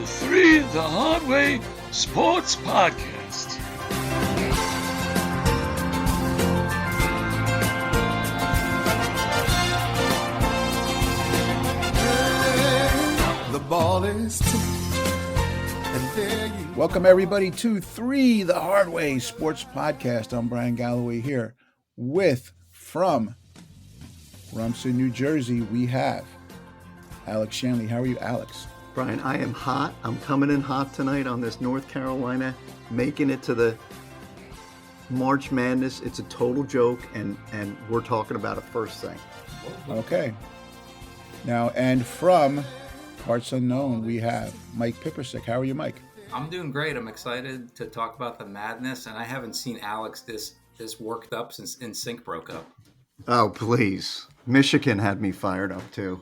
to 3 the Hard Way Sports Podcast. The ball is tipped, and there you Welcome, everybody, to 3 the Hard Way Sports Podcast. I'm Bryan Galloway here from Rumson, New Jersey, we have Alex Shanley. How are you, Alex? Bryan, I am hot. I'm coming in hot tonight on this North Carolina, making it to the March Madness. It's a total joke, and we're talking about it first thing. Okay. Now, and from Parts Unknown, we have Mike Pippersick. How are you, Mike? I'm doing great. I'm excited to talk about the madness, and I haven't seen Alex this worked up since NSYNC broke up. Oh, please. Michigan had me fired up, too.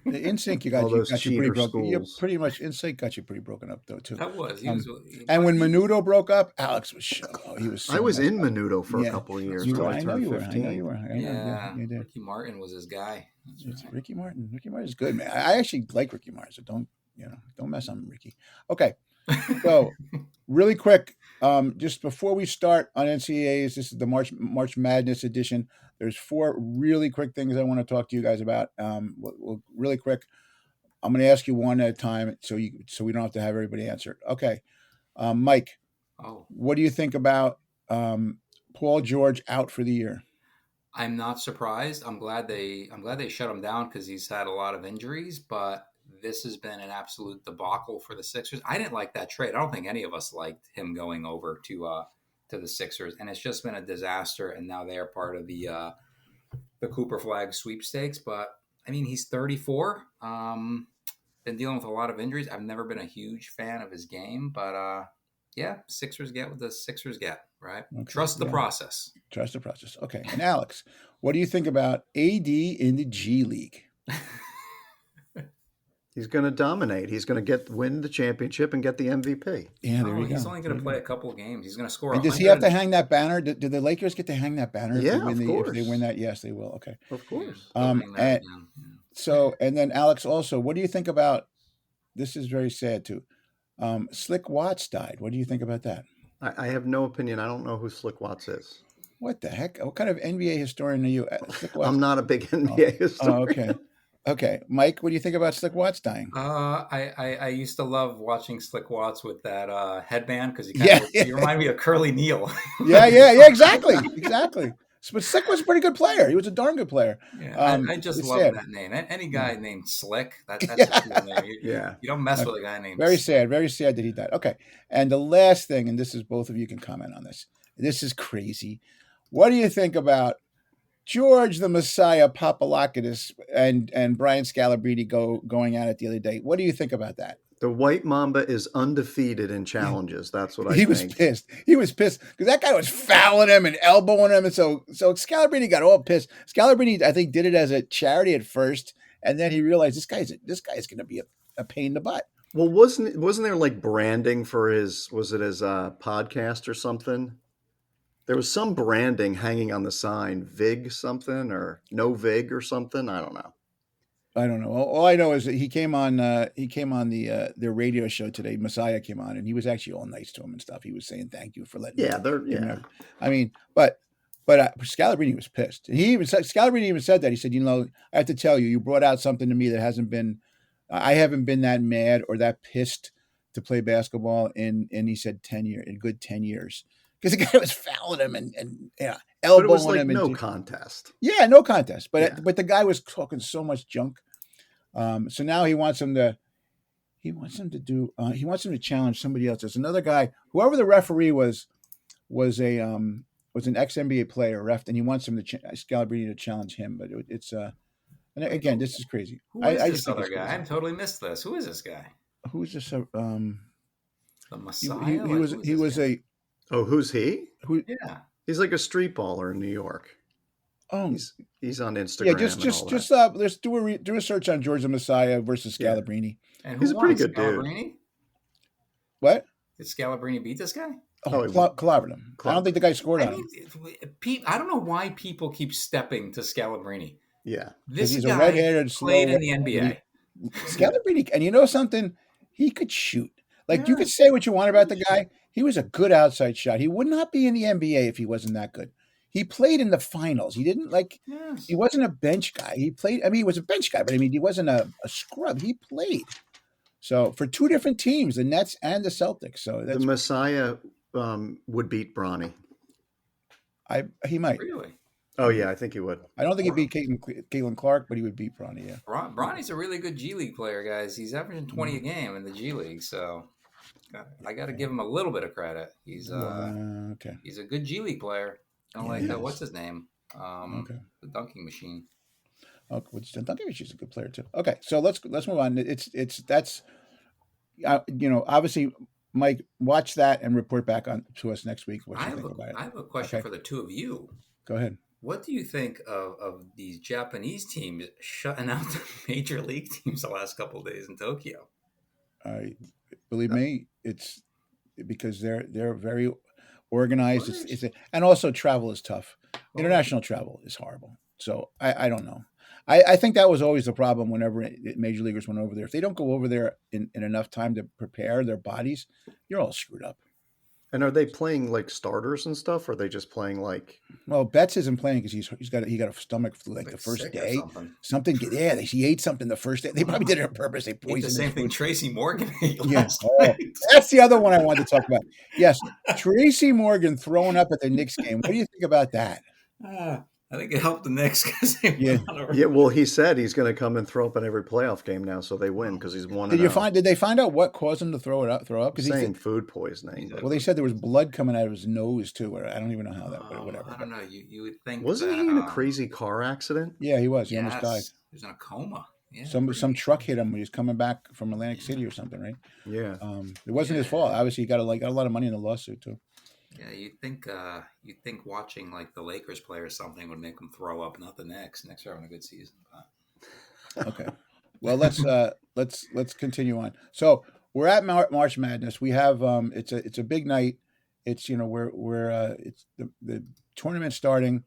The NSYNC, you All got those you pretty cheater broken. You schools. pretty much NSYNC got you pretty broken up though too. That was. And when Menudo broke up, Alex was he was. So I was in messed up. Menudo for a couple of years. You were, till I know turned you were. 15. I know you were. Yeah, you did. Ricky Martin was his guy. It's Ricky Martin. Ricky Martin is good, man. I actually like Ricky Martin, so don't mess on Ricky. Okay, so really quick, just before we start on NCAAs, this is the March Madness edition. There's 4 really quick things I want to talk to you guys about. We'll really quick. I'm going to ask you one at a time, so we don't have to have everybody answer. Okay, Mike. What do you think about Paul George out for the year? I'm not surprised. I'm glad they shut him down because he's had a lot of injuries, but this has been an absolute debacle for the Sixers. I didn't like that trade. I don't think any of us liked him going over to the Sixers, and it's just been a disaster. And now they are part of the Cooper Flag sweepstakes. But I mean, he's 34. Been dealing with a lot of injuries. I've never been a huge fan of his game, but Sixers get what the Sixers get, right? Okay, Trust the process. Trust the process. Okay. And Alex, what do you think about AD in the G League? He's going to dominate. He's going to win the championship and get the MVP. Yeah, there you go. He's only going to play a couple of games. He's going to score. And does he have to hang that banner? Do the Lakers get to hang that banner? Yeah, if course. If they win that, yes, they will. Okay. Of course. So, and then Alex, also, what do you think about? This is very sad too. Slick Watts died. What do you think about that? I have no opinion. I don't know who Slick Watts is. What the heck? What kind of NBA historian are you? Slick Watts? I'm not a big NBA historian. Oh, okay. Okay, Mike, what do you think about Slick Watts dying? I used to love watching Slick Watts with that headband because you remind me of Curly Neal. yeah, exactly. But Slick was a pretty good player. He was a darn good player. Yeah, I just love that name. Any guy named Slick, that's a cool name. You don't mess with a guy named Very sad that he died. Okay, and the last thing, and this is both of you can comment on this. This is crazy. What do you think about George the Messiah Papadakis and Brian Scalabrine going at it the other day? What do you think about that? The White Mamba is undefeated in challenges. That's what I think. He was pissed because that guy was fouling him and elbowing him. And so Scalabrine got all pissed. Scalabrine, I think, did it as a charity at first. And then he realized this guy's going to be a pain in the butt. Well, wasn't there like branding for his podcast or something? There was some branding hanging on the sign, Vig something or no Vig or something. I don't know. All I know is that he came on their radio show today. Messiah came on, and he was actually all nice to him and stuff. He was saying thank you for letting him. I mean, but Scalabrine was pissed. Scalabrine even said that. He said, I have to tell you, you brought out something to me that I haven't been that mad or that pissed to play basketball in he said 10 years, a good 10 years. Because the guy was fouling him and elbowing but it was like him. No contest. Yeah, no contest. But the guy was talking so much junk. So now he wants him to challenge somebody else. There's another guy, whoever the referee was an ex-NBA player, ref, and he wants him Scalabrine to challenge him. But it's and again, this is crazy. Who is this other guy? I've totally missed this. Who is this guy? Who's this? The Messiah. He was a. Oh, who's he? Yeah, he's like a street baller in New York. Oh, he's on Instagram. Yeah, let's do a search on George the Messiah versus Scalabrine. Yeah. And he's a pretty good Scalabrine? dude. What? Did Scalabrine beat this guy? Collaborated him. I don't think the guy scored on him. I don't know why people keep stepping to Scalabrine. Yeah, He's guy a red-headed, played slow, in the NBA. Scalabrine, and you know something? He could shoot. Like you could say what you want about the guy. He was a good outside shot. He would not be in the NBA if he wasn't that good. He played in the finals. He didn't like. Yes. He wasn't a bench guy. He played. I mean, he was a bench guy, but I mean, he wasn't a scrub. He played. So for two different teams, the Nets and the Celtics. So The Messiah would beat Bronny. He might. Really? Oh yeah, I think he would. I don't think he'd beat Caitlin Clark, but he would beat Bronny. Yeah. Bronny's a really good G League player, guys. He's averaging 20 a game in the G League, so I got to give him a little bit of credit. He's okay. He's a good G League player. Kind of like what's his name? The dunking machine. Okay, dunking machine's a good player too. Okay, so let's move on. That's obviously, Mike, watch that and report back to us next week what you think about it. I have a question for the two of you. Go ahead. What do you think of these Japanese teams shutting out the major league teams the last couple of days in Tokyo? Believe me, it's because they're very organized. And also travel is tough. International travel is horrible. So I don't know. I think that was always the problem whenever major leaguers went over there. If they don't go over there in enough time to prepare their bodies, you're all screwed up. And are they playing like starters and stuff? Or are they just playing like? Well, Betts isn't playing because he got a stomach flu like the first day. Something. Yeah, he ate something the first day. They probably did it on purpose. They poisoned the same thing Tracy Morgan ate last night. That's the other one I wanted to talk about. Yes, Tracy Morgan throwing up at the Knicks game. What do you think about that? I think it helped the Knicks because Well, he said he's going to come and throw up in every playoff game now, so they win because he's 1-0. Did they find out what caused him to throw up? Because he's saying food poisoning. Well, they said there was blood coming out of his nose too. I don't even know how that. But whatever. I don't know. You would think. Wasn't he in a crazy car accident? Yeah, he was. He almost died. He was in a coma. Yeah, some truck hit him when he was coming back from Atlantic City or something, right? Yeah. It wasn't his fault. Obviously, he got a lot of money in the lawsuit too. Yeah, you'd think watching like the Lakers play or something would make them throw up, not the Knicks. Knicks are having a good season. Okay, well let's continue on. So we're at March Madness. We have it's a big night. It's it's the tournament starting.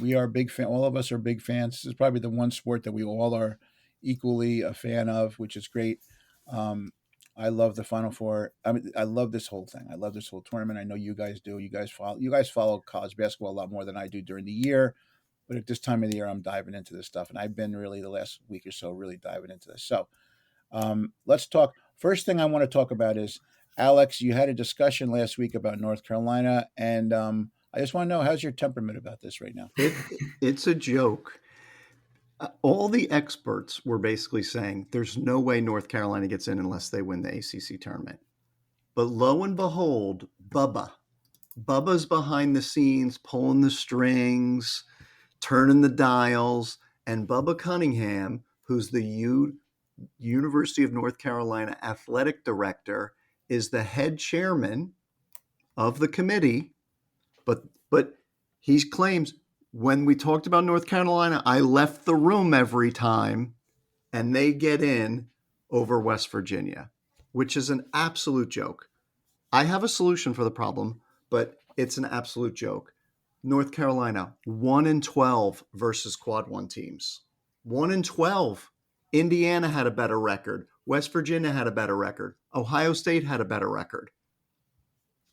We are big fan. All of us are big fans. This is probably the one sport that we all are equally a fan of, which is great. I love the Final Four. I mean, I love this whole thing. I love this whole tournament. I know you guys do. You guys follow college basketball a lot more than I do during the year. But at this time of the year, I'm diving into this stuff. And I've been really the last week or so really diving into this. So let's talk. First thing I want to talk about is, Alex, you had a discussion last week about North Carolina. And I just want to know, how's your temperament about this right now? It's a joke. All the experts were basically saying there's no way North Carolina gets in unless they win the ACC tournament. But lo and behold, Bubba's behind the scenes, pulling the strings, turning the dials, and Bubba Cunningham, who's the University of North Carolina athletic director, is the head chairman of the committee. But he claims, when we talked about North Carolina, I left the room every time, and they get in over West Virginia, which is an absolute joke. I have a solution for the problem, but it's an absolute joke. North Carolina, 1-12 versus quad one teams. 1-12. Indiana had a better record. West Virginia had a better record. Ohio State had a better record.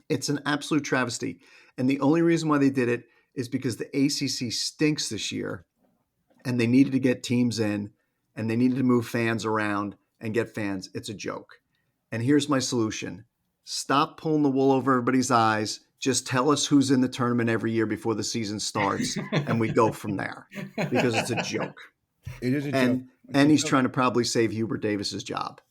It's an absolute travesty. And the only reason why they did it is because the ACC stinks this year, and they needed to get teams in, and they needed to move fans around and get fans. It's a joke. And here's my solution. Stop pulling the wool over everybody's eyes. Just tell us who's in the tournament every year before the season starts, and we go from there, because it's a joke. It is a joke. And he's trying to probably save Hubert Davis's job.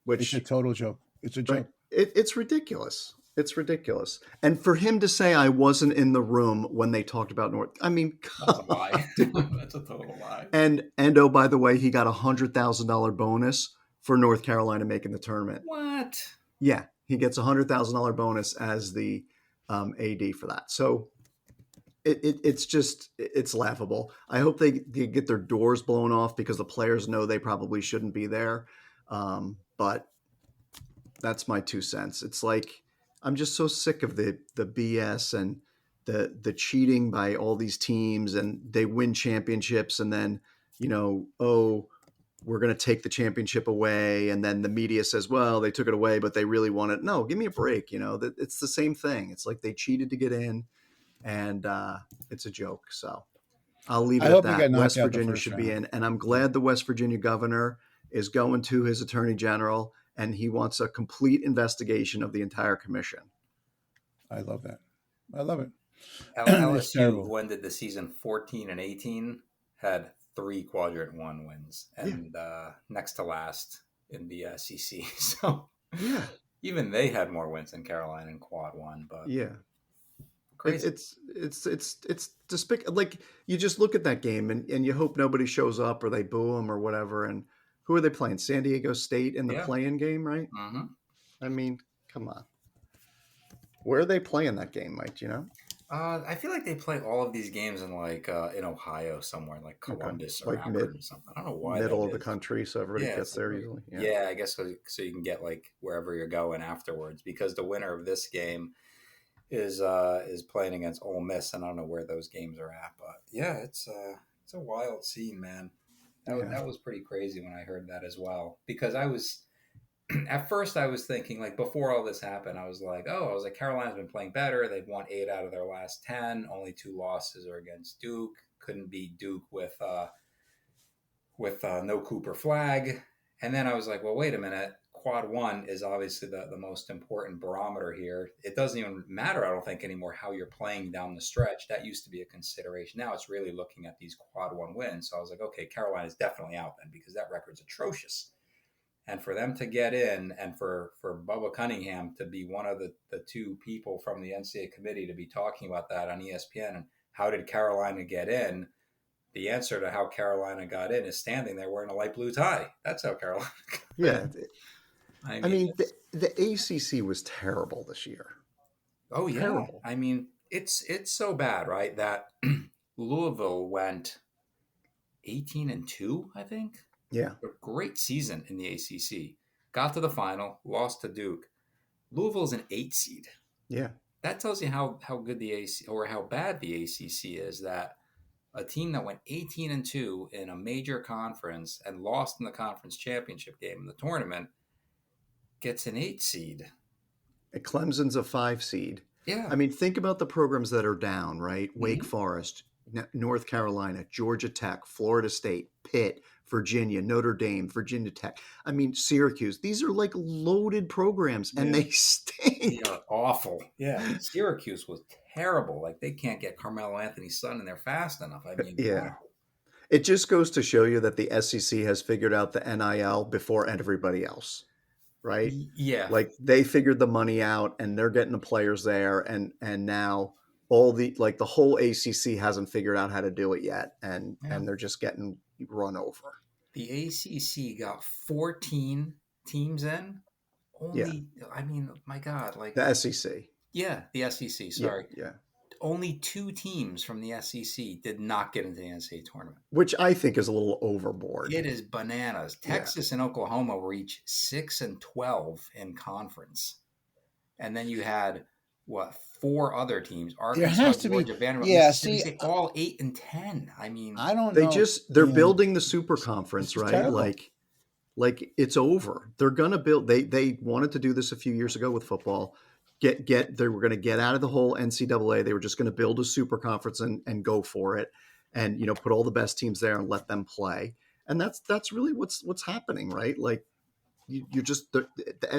It's a total joke. It's a joke. It's ridiculous. It's ridiculous. And for him to say I wasn't in the room when they talked about North, I mean, that's a lie. That's a total lie. And oh, by the way, he got $100,000 bonus for North Carolina making the tournament. What? Yeah, he gets $100,000 bonus as the AD for that. So it's laughable. I hope they get their doors blown off because the players know they probably shouldn't be there. But that's my 2 cents. It's like, I'm just so sick of the BS and the cheating by all these teams, and they win championships, and then, we're going to take the championship away. And then the media says, well, they took it away, but they really want it. No, give me a break. It's the same thing. It's like they cheated to get in, and it's a joke. So I'll leave I it at hope we that. get knocked West out the Virginia first should be round. in. And I'm glad the West Virginia governor is going to his attorney general, and he wants a complete investigation of the entire commission. I love that. I love it. It's LSU, terrible. who ended the season 14 and 18, had 3 quadrant 1 wins, and next to last in the SEC. So Yeah, even they had more wins than Carolina in quad 1. But yeah. crazy. It's despicable. Like, you just look at that game and you hope nobody shows up or they boo them or whatever. And who are they playing? San Diego State in the play-in game, right? Mm-hmm. I mean, come on. Where are they playing that game, Mike? Do you know? I feel like they play all of these games in in Ohio somewhere, like Columbus or Like Akron or something. I don't know why. Middle that of the is. country, so everybody Yeah, gets it's there like easily. Yeah, I guess so you can get like wherever you're going afterwards, because the winner of this game is playing against Ole Miss, and I don't know where those games are at, but yeah, it's a wild scene, man. That was pretty crazy when I heard that as well, because I was at first I was thinking, like, before all this happened, I was like Carolina's been playing better. They've won 8 out of their last 10. Only 2 losses are against Duke. Couldn't beat Duke with no Cooper Flag. And then I was like, well, wait a minute. Quad 1 is obviously the most important barometer here. It doesn't even matter, I don't think, anymore how you're playing down the stretch. That used to be a consideration. Now it's really looking at these Quad 1 wins. So I was like, okay, Carolina's definitely out then, because that record's atrocious. And for them to get in, and for Bubba Cunningham to be one of the 2 people from the NCAA committee to be talking about that on ESPN, and how did Carolina get in? The answer to how Carolina got in is standing there wearing a light blue tie. That's how Carolina got in. I mean, the ACC was terrible this year. Oh, yeah. Terrible. I mean, it's so bad, right, that Louisville went 18-2, I think. Yeah. A great season in the ACC. Got to the final, lost to Duke. Louisville's an 8 seed. Yeah. That tells you how good the ACC, or how bad the ACC is, that a team that went 18-2 in a major conference and lost in the conference championship game in the tournament gets an 8 seed. Clemson's a 5 seed. Yeah. I mean, think about the programs that are down, right? Mm-hmm. Wake Forest, North Carolina, Georgia Tech, Florida State, Pitt, Virginia, Notre Dame, Virginia Tech. I mean, Syracuse. These are like loaded programs, and they stink. Yeah, awful. Yeah, Syracuse was terrible. Like, they can't get Carmelo Anthony's son in there fast enough. I mean, wow. It just goes to show you that the SEC has figured out the NIL before everybody else, right? Yeah. Like, they figured the money out, and they're getting the players there, and now the whole ACC hasn't figured out how to do it yet, and they're just getting run over. The ACC got 14 teams in. I mean, my God, like the SEC. Yeah, the SEC. Sorry. Yeah. Only 2 teams from the SEC did not get into the NCAA tournament, which I think is a little overboard. It is bananas. Texas and Oklahoma were each 6-12 in conference, and then you had 4 other teams: Arkansas, Georgia, Vanderbilt, Mississippi, all 8-10. I mean, I don't know. They're building the super conference, right? Terrible. Like it's over. They're gonna build. They wanted to do this a few years ago with football. They were going to get out of the whole NCAA. They were just going to build a super conference and go for it, and put all the best teams there and let them play. And that's really what's happening, right? Like you're just the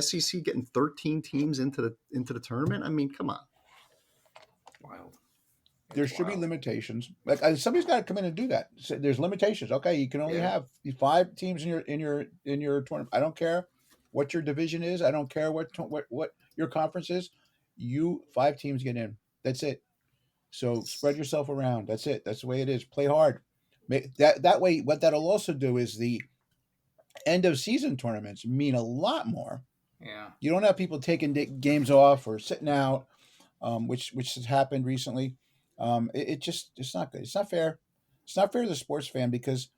SEC getting 13 teams into the tournament. I mean, come on. Wild. There should be limitations. Like somebody's got to come in and do that. So there's limitations. Okay, you can only have 5 teams in your tournament. I don't care what your division is. I don't care what your conference is. 5 teams get in. That's it. So spread yourself around. That's it. That's the way it is. Play hard. That way, what that'll also do is the end of season tournaments mean a lot more. Yeah. You don't have people taking games off or sitting out, which has happened recently. It's not good. It's not fair. It's not fair to the sports fan, because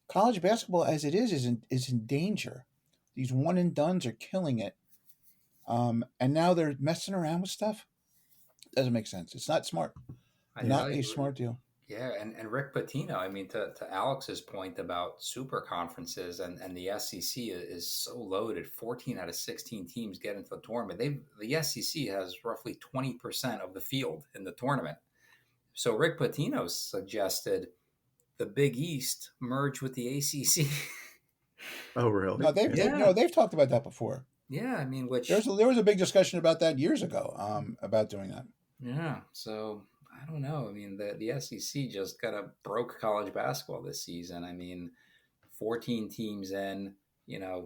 college basketball as it is in danger. These one and dones are killing it. And now they're messing around with stuff. Doesn't make sense. It's not smart. Not a smart deal. Yeah, and Rick Pitino, I mean, to Alex's point about super conferences and the SEC is so loaded. 14 out of 16 teams get into the tournament. The SEC has roughly 20% of the field in the tournament. So Rick Pitino suggested the Big East merge with the ACC. Oh, really? No, they've talked about that before. Yeah, I mean, There was a big discussion about that years ago, about doing that. Yeah, so I don't know. I mean, the SEC just kind of broke college basketball this season. I mean, 14 teams in,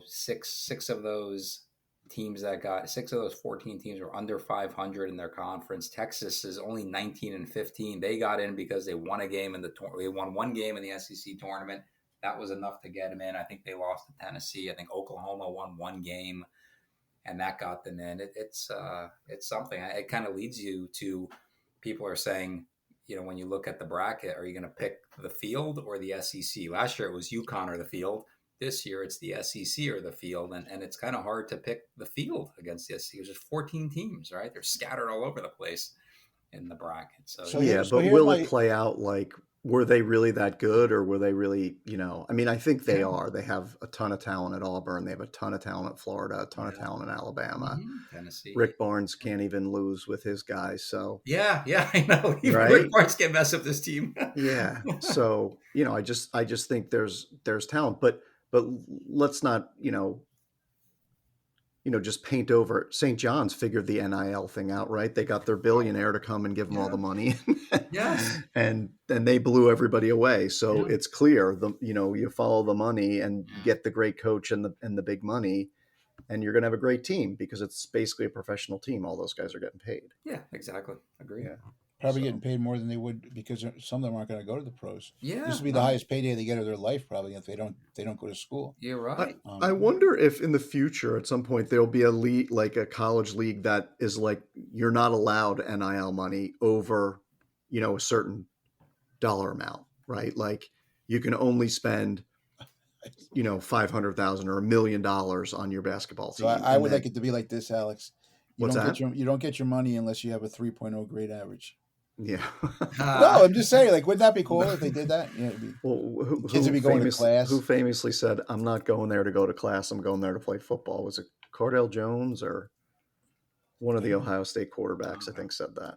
six of those teams that got 14 teams were under 500 in their conference. Texas is only 19 and 15. They got in because they won a game in the they won one game in the SEC tournament. That was enough to get them in. I think they lost to Tennessee. I think Oklahoma won one game, and that got them in. It's something. It kind of leads you to people are saying, when you look at the bracket, are you going to pick the field or the SEC? Last year it was UConn or the field. This year it's the SEC or the field, and it's kind of hard to pick the field against the SEC. There's 14 teams, right? They're scattered all over the place in the bracket. So will it play out like, were they really that good, or were they really, I mean, I think they are. They have a ton of talent at Auburn. They have a ton of talent at Florida, a ton of talent in Alabama. Tennessee. Rick Barnes can't even lose with his guys. So yeah, I know. Right? Rick Barnes can't mess up this team. Yeah. So, I just think there's talent, but let's not, just paint over. St. John's figured the NIL thing out, right? They got their billionaire to come and give them all the money. Yes. And they blew everybody away. So it's clear you follow the money and get the great coach and the big money, and you're going to have a great team because it's basically a professional team. All those guys are getting paid. Yeah, exactly. Agree. Yeah. Probably getting paid more than they would, because some of them aren't going to go to the pros. Yeah, this will be the highest payday they get of their life, probably, if they don't go to school. You're right. I wonder if in the future at some point there'll be a league, like a college league, that is like, you're not allowed NIL money over, a certain dollar amount, right? Like you can only spend, $500,000 or $1 million on your basketball team. So I would like it to be like this, Alex. You don't get your money unless you have a 3.0 grade average. Yeah. No, I'm just saying, like, wouldn't that be cool if they did that? Kids would be going to class. Who famously said, "I'm not going there to go to class. I'm going there to play football"? Was it Cardell Jones or one of the Ohio State quarterbacks? I think said that.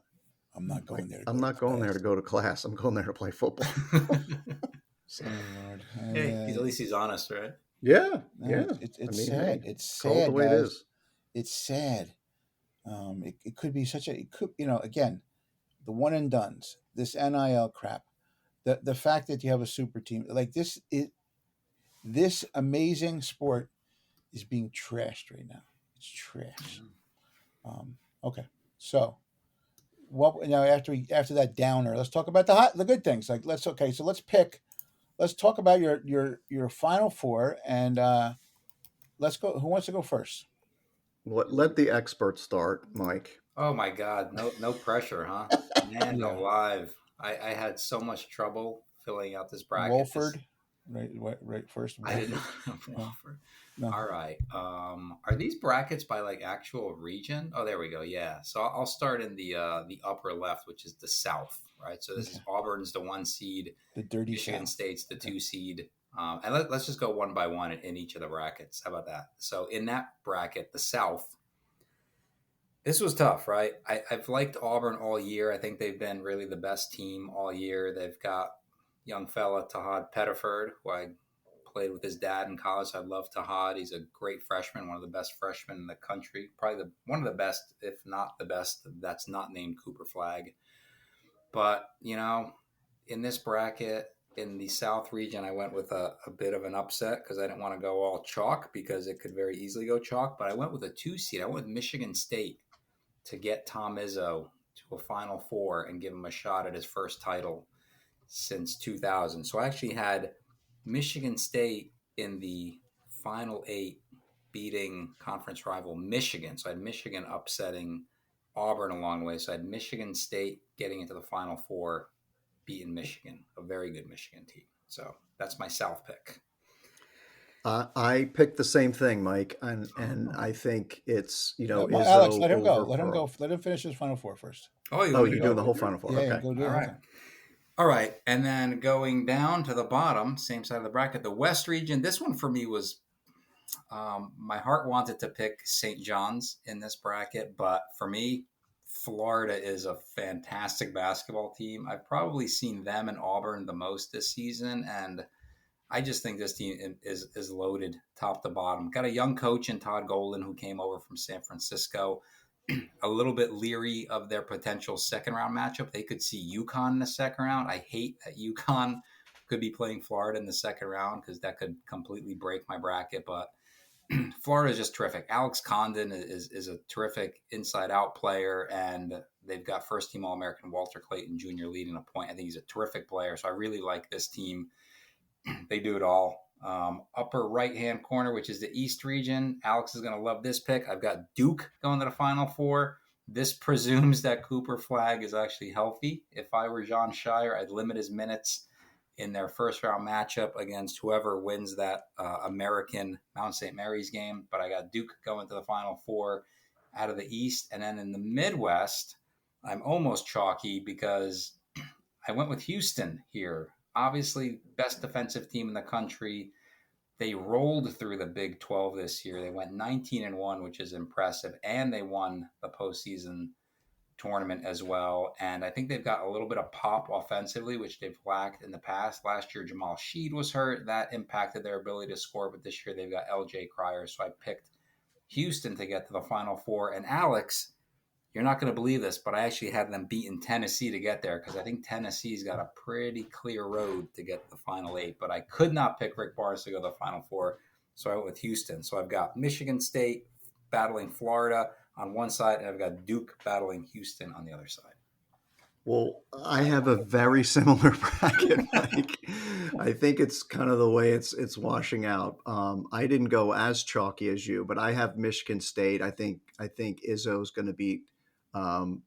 I'm not going there. I'm not going there to go to class. I'm going there to play football. So, Lord. Hey, at least he's honest, right? Yeah. No, yeah. It's sad. It's sad. Call it the way guys. it is. It's sad. It could be again, the one and dones, this NIL crap, the fact that you have a super team like this, this amazing sport is being trashed right now. It's trash. Okay, so what now? After that downer, let's talk about the good things. Like let's talk about your Final Four, and let's go. Who wants to go first? Let the expert start, Mike. Oh my God, no pressure, huh? Man alive. I had so much trouble filling out this bracket. Wolford, right first. I didn't know Wolford. No. All right. Are these brackets by like actual region? Oh, there we go. Yeah. So I'll start in the upper left, which is the South, right? So this is Auburn's the 1 seed, the dirty Michigan South. State's the 2 seed. And let's just go one by one in each of the brackets. How about that? So in that bracket, the South, this was tough, right? I've liked Auburn all year. I think they've been really the best team all year. They've got young fella Tahad Pettiford, who I played with his dad in college. I love Tahad. He's a great freshman, one of the best freshmen in the country. Probably one of the best, if not the best, that's not named Cooper Flag. But, in this bracket, in the South region, I went with a bit of an upset because I didn't want to go all chalk because it could very easily go chalk. But I went with a 2 seed. I went with Michigan State to get Tom Izzo to a Final Four and give him a shot at his first title since 2000. So I actually had Michigan State in the Final 8 beating conference rival Michigan. So I had Michigan upsetting Auburn along the way. So I had Michigan State getting into the Final Four, beating Michigan, a very good Michigan team. So that's my South pick. I picked the same thing, Mike, and I think it's Alex, let him go. Let him finish his Final Four first. Oh, you're doing the whole Final Four. Yeah, okay. go do it. All right. All right, and then going down to the bottom, same side of the bracket, the West region. This one for me was my heart wanted to pick St. John's in this bracket, but for me, Florida is a fantastic basketball team. I've probably seen them and Auburn the most this season, and I just think this team is loaded top to bottom. Got a young coach in Todd Golden who came over from San Francisco. A little bit leery of their potential second round matchup. They could see UConn in the second round. I hate that UConn could be playing Florida in the second round because that could completely break my bracket. But Florida is just terrific. Alex Condon is a terrific inside out player, and they've got first team All American Walter Clayton Jr. leading a point. I think he's a terrific player. So I really like this team. They do it all. Upper right hand corner, which is the East region. Alex is going to love this pick. I've got Duke going to the Final Four. This presumes that Cooper Flag is actually healthy. If I were John Shire, I'd limit his minutes in their first round matchup against whoever wins that American Mount St. Mary's game. But I got Duke going to the Final Four out of the East. And then in the Midwest, I'm almost chalky because I went with Houston here. Obviously, best defensive team in the country. They rolled through the Big 12 this year. They went 19-1, which is impressive, and they won the postseason tournament as well. And I think they've got a little bit of pop offensively, which they've lacked in the past. Last year, Jamal Sheed was hurt. That impacted their ability to score, but this year they've got LJ Cryer. So I picked Houston to get to the Final Four. And Alex, you're not going to believe this, but I actually had them beating Tennessee to get there because I think Tennessee's got a pretty clear road to get to the Final Eight. But I could not pick Rick Barnes to go to the Final Four, so I went with Houston. So I've got Michigan State battling Florida on one side, and I've got Duke battling Houston on the other side. Well, I have a very similar bracket. Like, I think it's kind of the way it's washing out. I didn't go as chalky as you, but I have Michigan State. I think Izzo's going to beat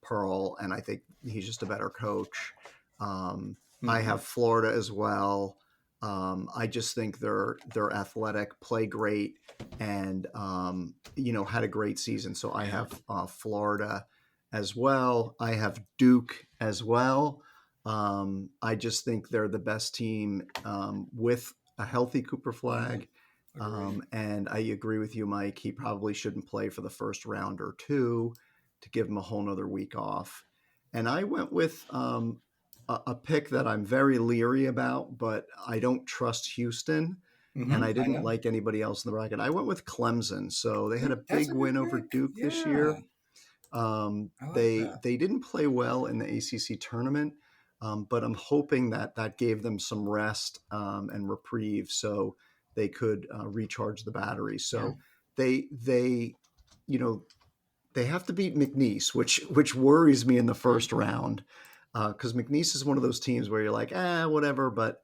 Pearl, and I think he's just a better coach. I have Florida as well. I just think they're athletic, play great, and had a great season. So I have Florida as well. I have Duke as well. I just think they're the best team with a healthy Cooper Flag. And I agree with you, Mike. He probably shouldn't play for the first round or two to give him a whole nother week off. And I went with a pick that I'm very leery about, but I don't trust Houston. And I didn't like anybody else in the bracket. I went with Clemson. So they had a big win over Duke this year. They didn't play well in the ACC tournament, but I'm hoping that gave them some rest and reprieve so they could recharge the battery. So they have to beat McNeese, which worries me in the first round because McNeese is one of those teams where you're like, whatever, but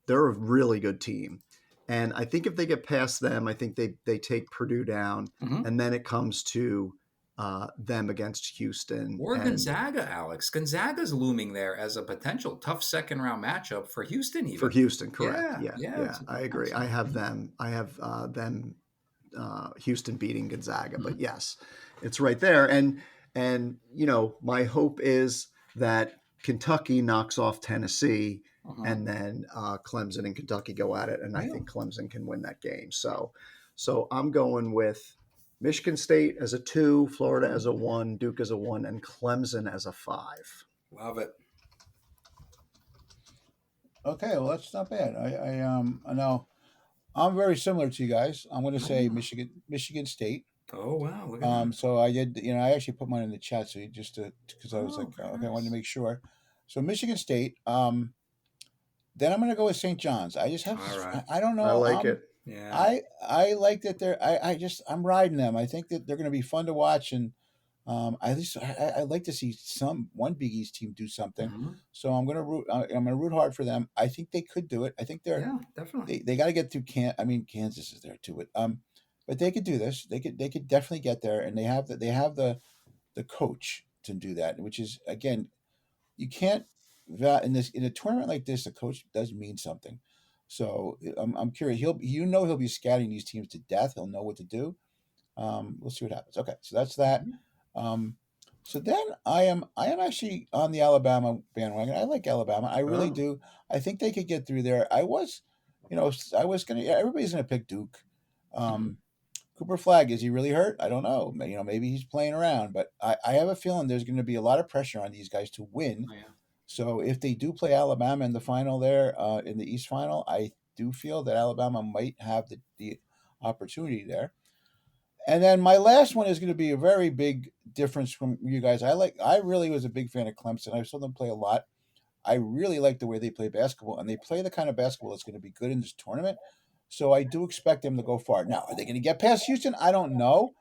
they're a really good team. And I think if they get past them, I think they take Purdue down, and then it comes to them against Houston. Or Gonzaga, Alex. Gonzaga's looming there as a potential tough second round matchup for Houston. Even. For Houston, correct. Yeah, I agree. I have them. Houston beating Gonzaga, but yes, it's right there. And my hope is that Kentucky knocks off Tennessee, and then Clemson and Kentucky go at it, and I think Clemson can win that game. So I'm going with Michigan State as a 2, Florida as a 1, Duke as a 1, and Clemson as a 5. Love it. Okay, well that's not bad. I know I'm very similar to you guys. I'm going to say Michigan State. Oh wow! Look at that. So I did. I actually put mine in the chat, so just because I was like, okay, I wanted to make sure. So Michigan State. Then I'm going to go with St. John's. I just have. Right. I don't know. I like it. Yeah. I like that they're. I'm riding them. I think that they're going to be fun to watch, and at least I like to see one Big East team do something. So I'm going to root hard for them. I think they could do it. I think they're definitely. They got to get through Kansas is there too. But they could do this. They could definitely get there, and they have the coach to do that. Which is again, you can't in a tournament like this, the coach does mean something. So I'm curious. He'll be scouting these teams to death. He'll know what to do. We'll see what happens. Okay, so that's that. So then I am actually on the Alabama bandwagon. I like Alabama. I really Oh. do. I think they could get through there. I was gonna. Yeah, everybody's gonna pick Duke. Um, Cooper Flag, is he really hurt? I don't know. Maybe he's playing around, but I have a feeling there's going to be a lot of pressure on these guys to win. Oh, yeah. So if they do play Alabama in the final there, in the East final, I do feel that Alabama might have the opportunity there. And then my last one is going to be a very big difference from you guys. I really was a big fan of Clemson. I saw them play a lot. I really like the way they play basketball, and they play the kind of basketball that's going to be good in this tournament. So I do expect them to go far. Now, are they going to get past Houston? I don't know,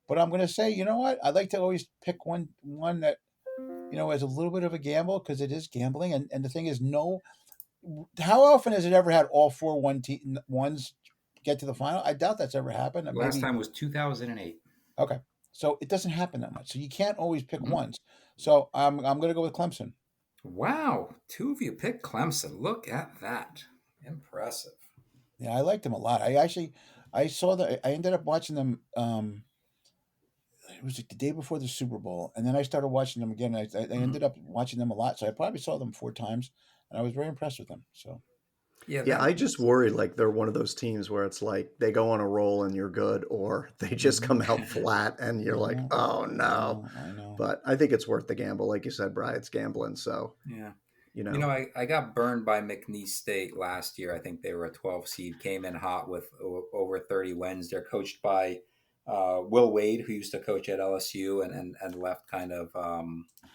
but I'm going to say, you know what? I like to always pick one that has a little bit of a gamble, because it is gambling. And the thing is, how often has it ever had all four ones get to the final? I doubt that's ever happened. Last time was 2008. Okay, so it doesn't happen that much. So you can't always pick ones. So I'm going to go with Clemson. Wow, two of you picked Clemson. Look at that. Impressive. Yeah, I liked them a lot. I saw that. I ended up watching them. It was like the day before the Super Bowl, and then I started watching them again. I ended up watching them a lot, so I probably saw them 4 times, and I was very impressed with them. So Yeah, I just worry like they're one of those teams where it's like they go on a roll and you're good, or they just come out flat and you're like, oh no. I know. But I think it's worth the gamble. Like you said, Brian, it's gambling. So, yeah. I I got burned by McNeese State last year. I think they were a 12 seed, came in hot with over 30 wins. They're coached by Will Wade, who used to coach at LSU and left kind of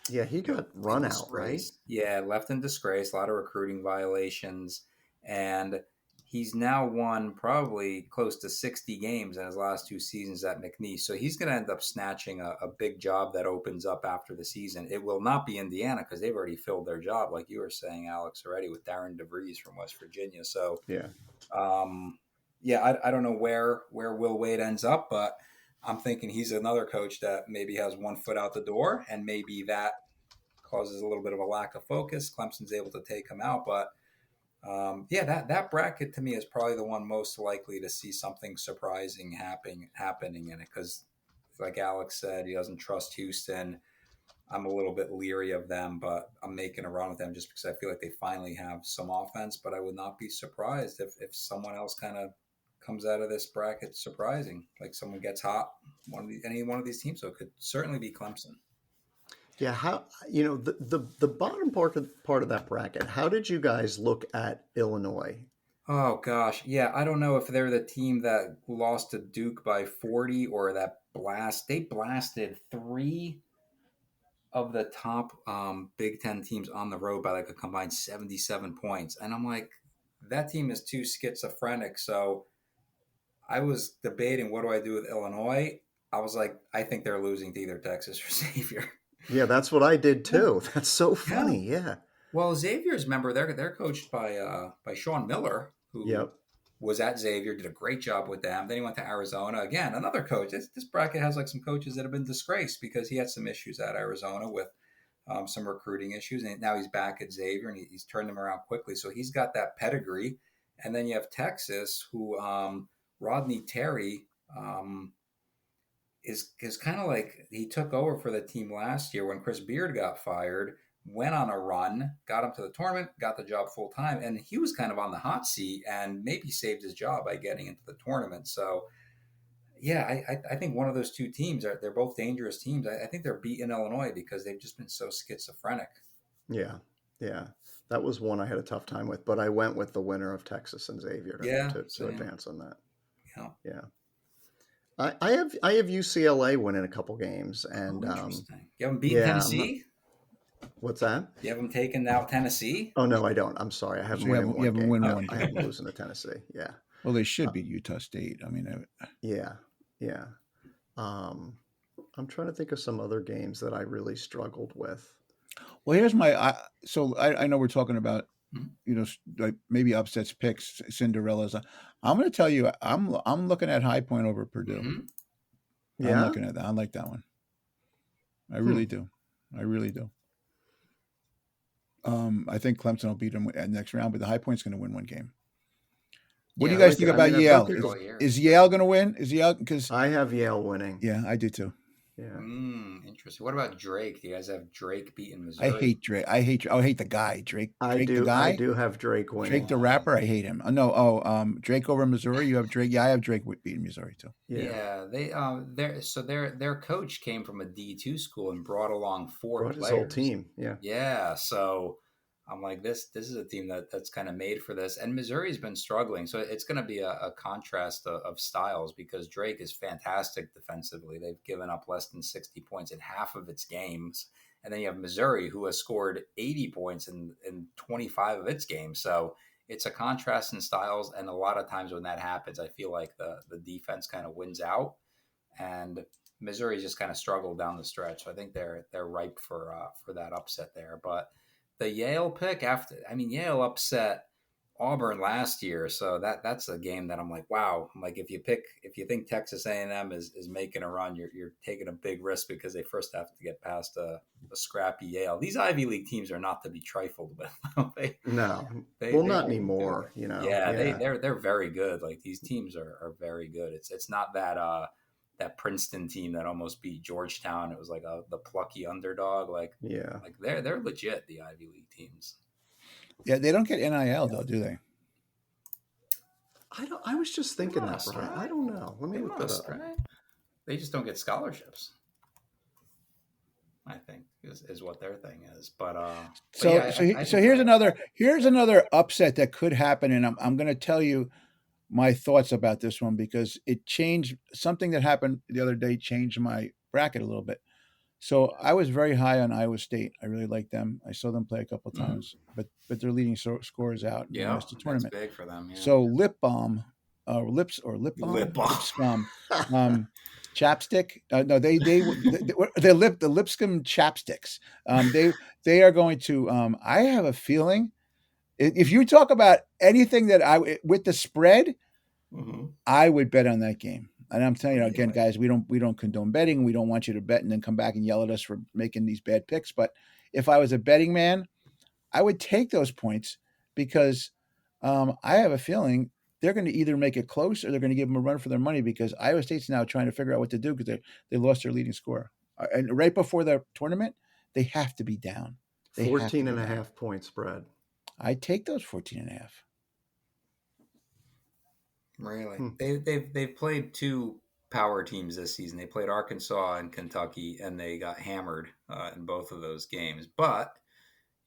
yeah, he got run out, right? disgrace. Yeah, left in disgrace, a lot of recruiting violations. And he's now won probably close to 60 games in his last 2 seasons at McNeese. So he's going to end up snatching a big job that opens up after the season. It will not be Indiana, because they've already filled their job, like you were saying, Alex, already, with Darren DeVries from West Virginia. So, Yeah. I don't know where Will Wade ends up, but I'm thinking he's another coach that maybe has one foot out the door, and maybe that causes a little bit of a lack of focus. Clemson's able to take him out, but that bracket to me is probably the one most likely to see something surprising happening in it, because, like Alex said, he doesn't trust Houston. I'm a little bit leery of them, but I'm making a run with them just because I feel like they finally have some offense. But I would not be surprised if someone else kind of comes out of this bracket surprising, like someone gets hot, any one of these teams. So it could certainly be Clemson. Yeah, how the bottom part of that bracket, how did you guys look at Illinois? Oh gosh, yeah, I don't know if they're the team that lost to Duke by 40, or they blasted 3 of the top Big Ten teams on the road by like a combined 77 points. And I'm like, that team is too schizophrenic. So I was debating, what do I do with Illinois? I was like, I think they're losing to either Texas or Xavier. Yeah, that's what I did too. That's so funny. Yeah. Well, Xavier's, remember, they're coached by Sean Miller, who was at Xavier, did a great job with them. Then he went to Arizona. Again, another coach. This bracket has like some coaches that have been disgraced because he had some issues at Arizona with some recruiting issues. And now he's back at Xavier, and he's turned them around quickly. So he's got that pedigree. And then you have Texas, who Rodney Terry is kind of like, he took over for the team last year when Chris Beard got fired, went on a run, got him to the tournament, got the job full time, and he was kind of on the hot seat and maybe saved his job by getting into the tournament. So, yeah, I think one of those two teams, they're both dangerous teams. I think they're beating Illinois because they've just been so schizophrenic. Yeah. That was one I had a tough time with, but I went with the winner of Texas and Xavier to advance on that. Yeah. I have UCLA winning a couple games, and interesting. You haven't beaten Tennessee? What's that? You haven't taken out Tennessee? Oh no, I don't. I'm sorry, I haven't won one game. I haven't losing to Tennessee. Yeah. Well, they should beat Utah State. I mean, yeah. I'm trying to think of some other games that I really struggled with. Well, here's I know we're talking about, like maybe upsets, picks, Cinderellas. I'm going to tell you, I'm looking at High Point over Purdue. Mm-hmm. Yeah, I'm looking at that. I like that one. I really do. I think Clemson will beat them at next round, but the High Point's going to win one game. What do you guys think about Yale? Is Yale going to win? Is Yale? Because I have Yale winning. Yeah, I do too. Yeah. Interesting. What about Drake? Do you guys have Drake beating I Missouri? hate Drake. I hate the guy. Drake I the do. I guy. do have Drake winning. Drake the rapper. I hate him. Drake over Missouri. You have Drake. Yeah, I have Drake beating Missouri too. Yeah, their coach came from a D2 school and brought along four Brought his players. whole team. Yeah. Yeah, so I'm like this is a team that's kind of made for this, and Missouri's been struggling, so it's going to be a contrast of styles because Drake is fantastic defensively. They've given up less than 60 points in half of its games, and then you have Missouri who has scored 80 points in 25 of its games. So it's a contrast in styles, and a lot of times when that happens, I feel like the defense kind of wins out, and Missouri just kind of struggled down the stretch. So I think they're ripe for that upset there. But the Yale pick Yale upset Auburn last year, so that's a game that I'm like, wow. I'm like, if you think Texas A&M is making a run, you're taking a big risk because they first have to get past a scrappy Yale. These Ivy League teams are not to be trifled with. No. They Not really anymore. do. You know. Yeah, they're very good. Like these teams are very good. It's not that Princeton team that almost beat Georgetown. It was like the plucky underdog. Like they're legit, the Ivy League teams. Yeah, they don't get NIL though, do they? I was just thinking that, Brian. Right? I don't know. Let me look that up. Right? They just don't get scholarships, I think is what their thing is. But here's another upset that could happen, and I'm going to tell you my thoughts about this one because it changed something that happened the other day. Changed my bracket a little bit. So I was very high on Iowa State. I really like them. I saw them play a couple of times, but their leading scorers out. Yeah, missed the tournament. That's big for them. Yeah. So lip balm, chapstick. No, the Lipscomb chapsticks. They are going to. I have a feeling if you talk about anything that with the spread, I would bet on that game. And I'm telling you again, guys, we don't condone betting. We don't want you to bet and then come back and yell at us for making these bad picks. But if I was a betting man, I would take those points because I have a feeling they're going to either make it close or they're going to give them a run for their money because Iowa State's now trying to figure out what to do because they lost their leading scorer. And right before the tournament, they have to be down. 14 and a half point spread. I take those 14 and a half. Really? They've played two power teams this season. They played Arkansas and Kentucky, and they got hammered in both of those games. But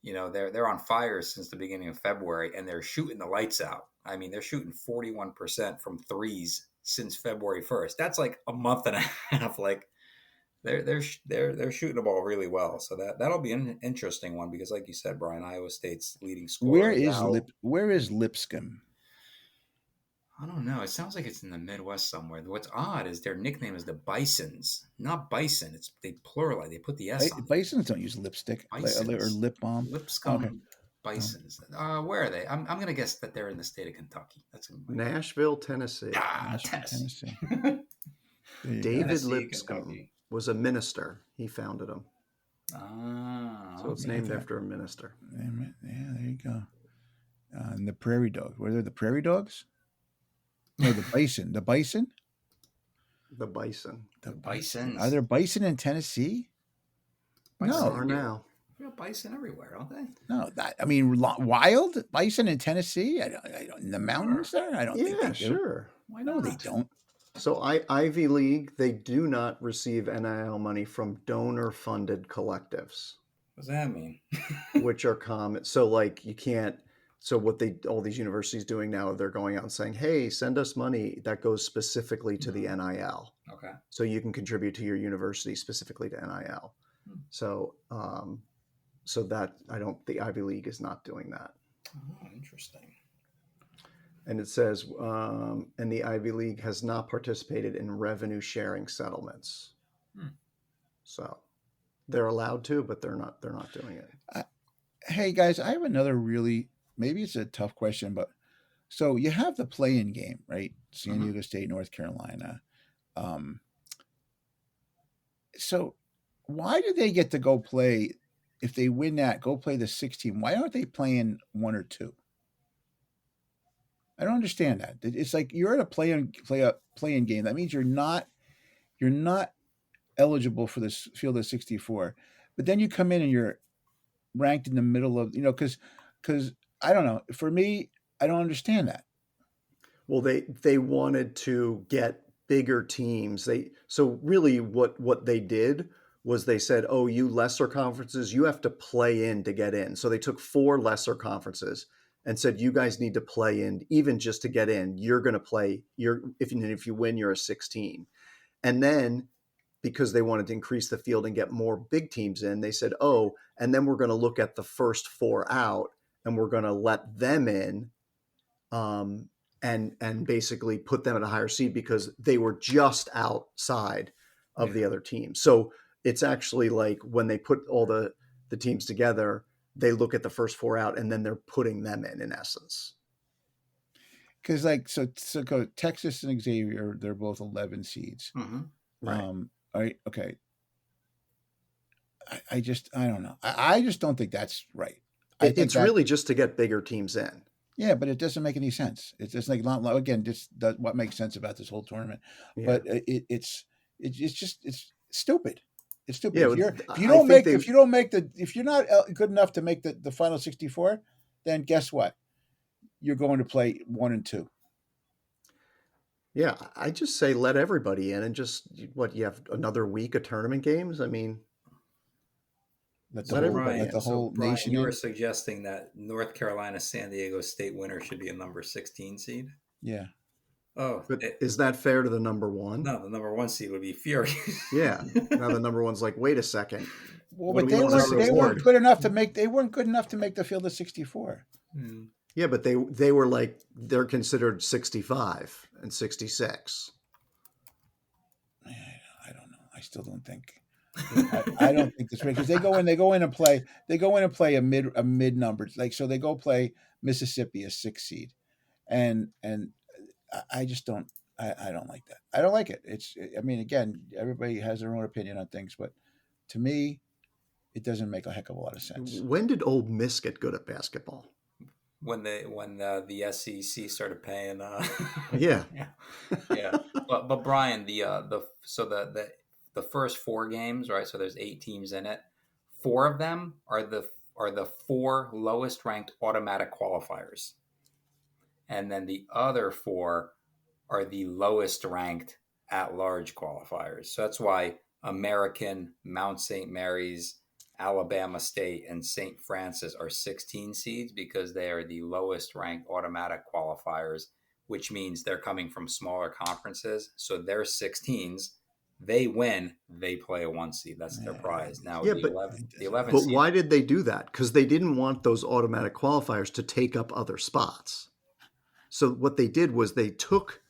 they're on fire since the beginning of February, and they're shooting the lights out. I mean, they're shooting 41% from threes since February 1st. That's like a month and a half. Like they're shooting the ball really well. So that'll be an interesting one because, like you said, Brian, Iowa State's leading scorer. Where is Lipscomb? I don't know. It sounds like it's in the Midwest somewhere. What's odd is their nickname is the Bisons, not Bison. They pluralize. They put the S on. Bisons don't use lipstick or lip balm. Lipscomb Bisons. Where are they? I'm going to guess that they're in the state of Kentucky. That's Nashville, Tennessee. Tennessee. David Lipscomb was a minister. He founded them. So it's named after a minister. Yeah, there you go. And the Prairie Dogs. Were they the Prairie Dogs? No, the Bison. The Bison? The Bison. The Bisons. Are there bison in Tennessee? Bison No. Are now. We have bison everywhere, don't they? No, wild bison in Tennessee? I don't, in the mountains there? I don't think they do. Sure. Why No, not? they don't. So Ivy League, they do not receive NIL money from donor-funded collectives. What does that mean? Which are common. So like you can't. So what all these universities doing now, they're going out and saying, "Hey, send us money that goes specifically to the NIL." Okay. So you can contribute to your university specifically to NIL. So, so that the Ivy League is not doing that. Oh, interesting. And it says, and the Ivy League has not participated in revenue sharing settlements. So they're allowed to, but they're not doing it. Hey guys, I have another maybe it's a tough question, but so you have the play-in game, right? San Diego State, North Carolina. So why do they get to go play if they win that? Go play the 16. Why aren't they playing 1 or 2? I don't understand that. It's like you're at a play-in game. That means you're not eligible for this field of 64. But then you come in and you're ranked in the middle of, because I don't know. For me, I don't understand that. Well, they wanted to get bigger teams. So really what they did was they said, "Oh, you lesser conferences, you have to play in to get in." So they took 4 lesser conferences and said, "You guys need to play in even just to get in. You're going to play. If you win, you're a 16." And then because they wanted to increase the field and get more big teams in, they said, "Oh, and then we're going to look at the first 4 out and we're going to let them in." And basically put them at a higher seed because they were just outside of the other teams. So it's actually like when they put all the teams together, they look at the first 4 out and then they're putting them in essence. Because so go Texas and Xavier, they're both 11 seeds. Mm-hmm. Right. All right. Okay. I don't know. I just don't think that's right. It's really just to get bigger teams in. Yeah, but it doesn't make any sense. It's just like again, just what makes sense about this whole tournament. Yeah. But it's stupid. It's stupid. Yeah, If you're not good enough to make the final 64, then guess what? You're going to play 1 and 2. Yeah, I just say let everybody in and just you have another week of tournament games. I mean, Let the whole Bryan, nation you in. were suggesting that North Carolina San Diego State winner should be a number 16 seed. Yeah. Oh, but is that fair to the number 1? No, the number 1 seed would be furious. Yeah. Now the number 1's like, wait a second. Well, What but do we want as a they reward? weren't good enough to make. They weren't good enough to make the field of 64. Yeah, but they were like they're considered 65 and 66. I don't know. I still don't think. I don't think this because they go in and play a mid numbers, like, so they go play Mississippi, a 6 seed, and I just don't. I don't like that. I don't like it. I mean, again, everybody has their own opinion on things, but to me, it doesn't make a heck of a lot of sense. When did Ole Miss get good at basketball? When the SEC started paying. Yeah. Yeah. But Bryan, the first 4 games, right? So there's 8 teams in it. 4 of them are the 4 lowest ranked automatic qualifiers, and then the other 4 are the lowest ranked at large qualifiers. So that's why American, Mount St. Mary's, Alabama State, and St. Francis are 16 seeds because they are the lowest ranked automatic qualifiers, which means they're coming from smaller conferences. So they're 16s. They win, they play a 1 seed. That's their prize. Now, Yeah, the but 11 But seed, why did they do that? Because they didn't want those automatic qualifiers to take up other spots. So what they did was they took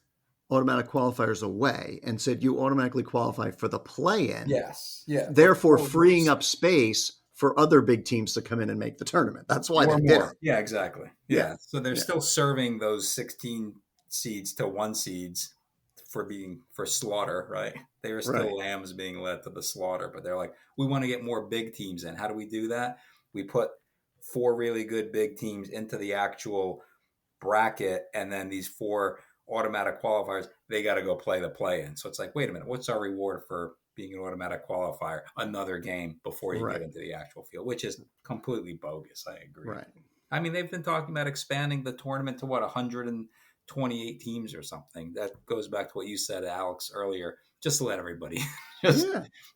automatic qualifiers away and said you automatically qualify for the play-in. Yes. Yeah. Therefore, freeing up space for other big teams to come in and make the tournament. That's why they did it. Yeah, exactly. Yeah. Yeah. So they're still serving those 16 seeds to 1 seeds for slaughter, right? They are still lambs being led to the slaughter, but they're like, we want to get more big teams in. How do we do that? We put 4 really good big teams into the actual bracket, and then these 4 automatic qualifiers, they got to go play the play-in. So it's like, wait a minute, what's our reward for being an automatic qualifier? Another game before you get into the actual field, which is completely bogus. I agree. Right. I mean, they've been talking about expanding the tournament to 128 teams or something. That goes back to what you said, Alex, earlier. Just to let everybody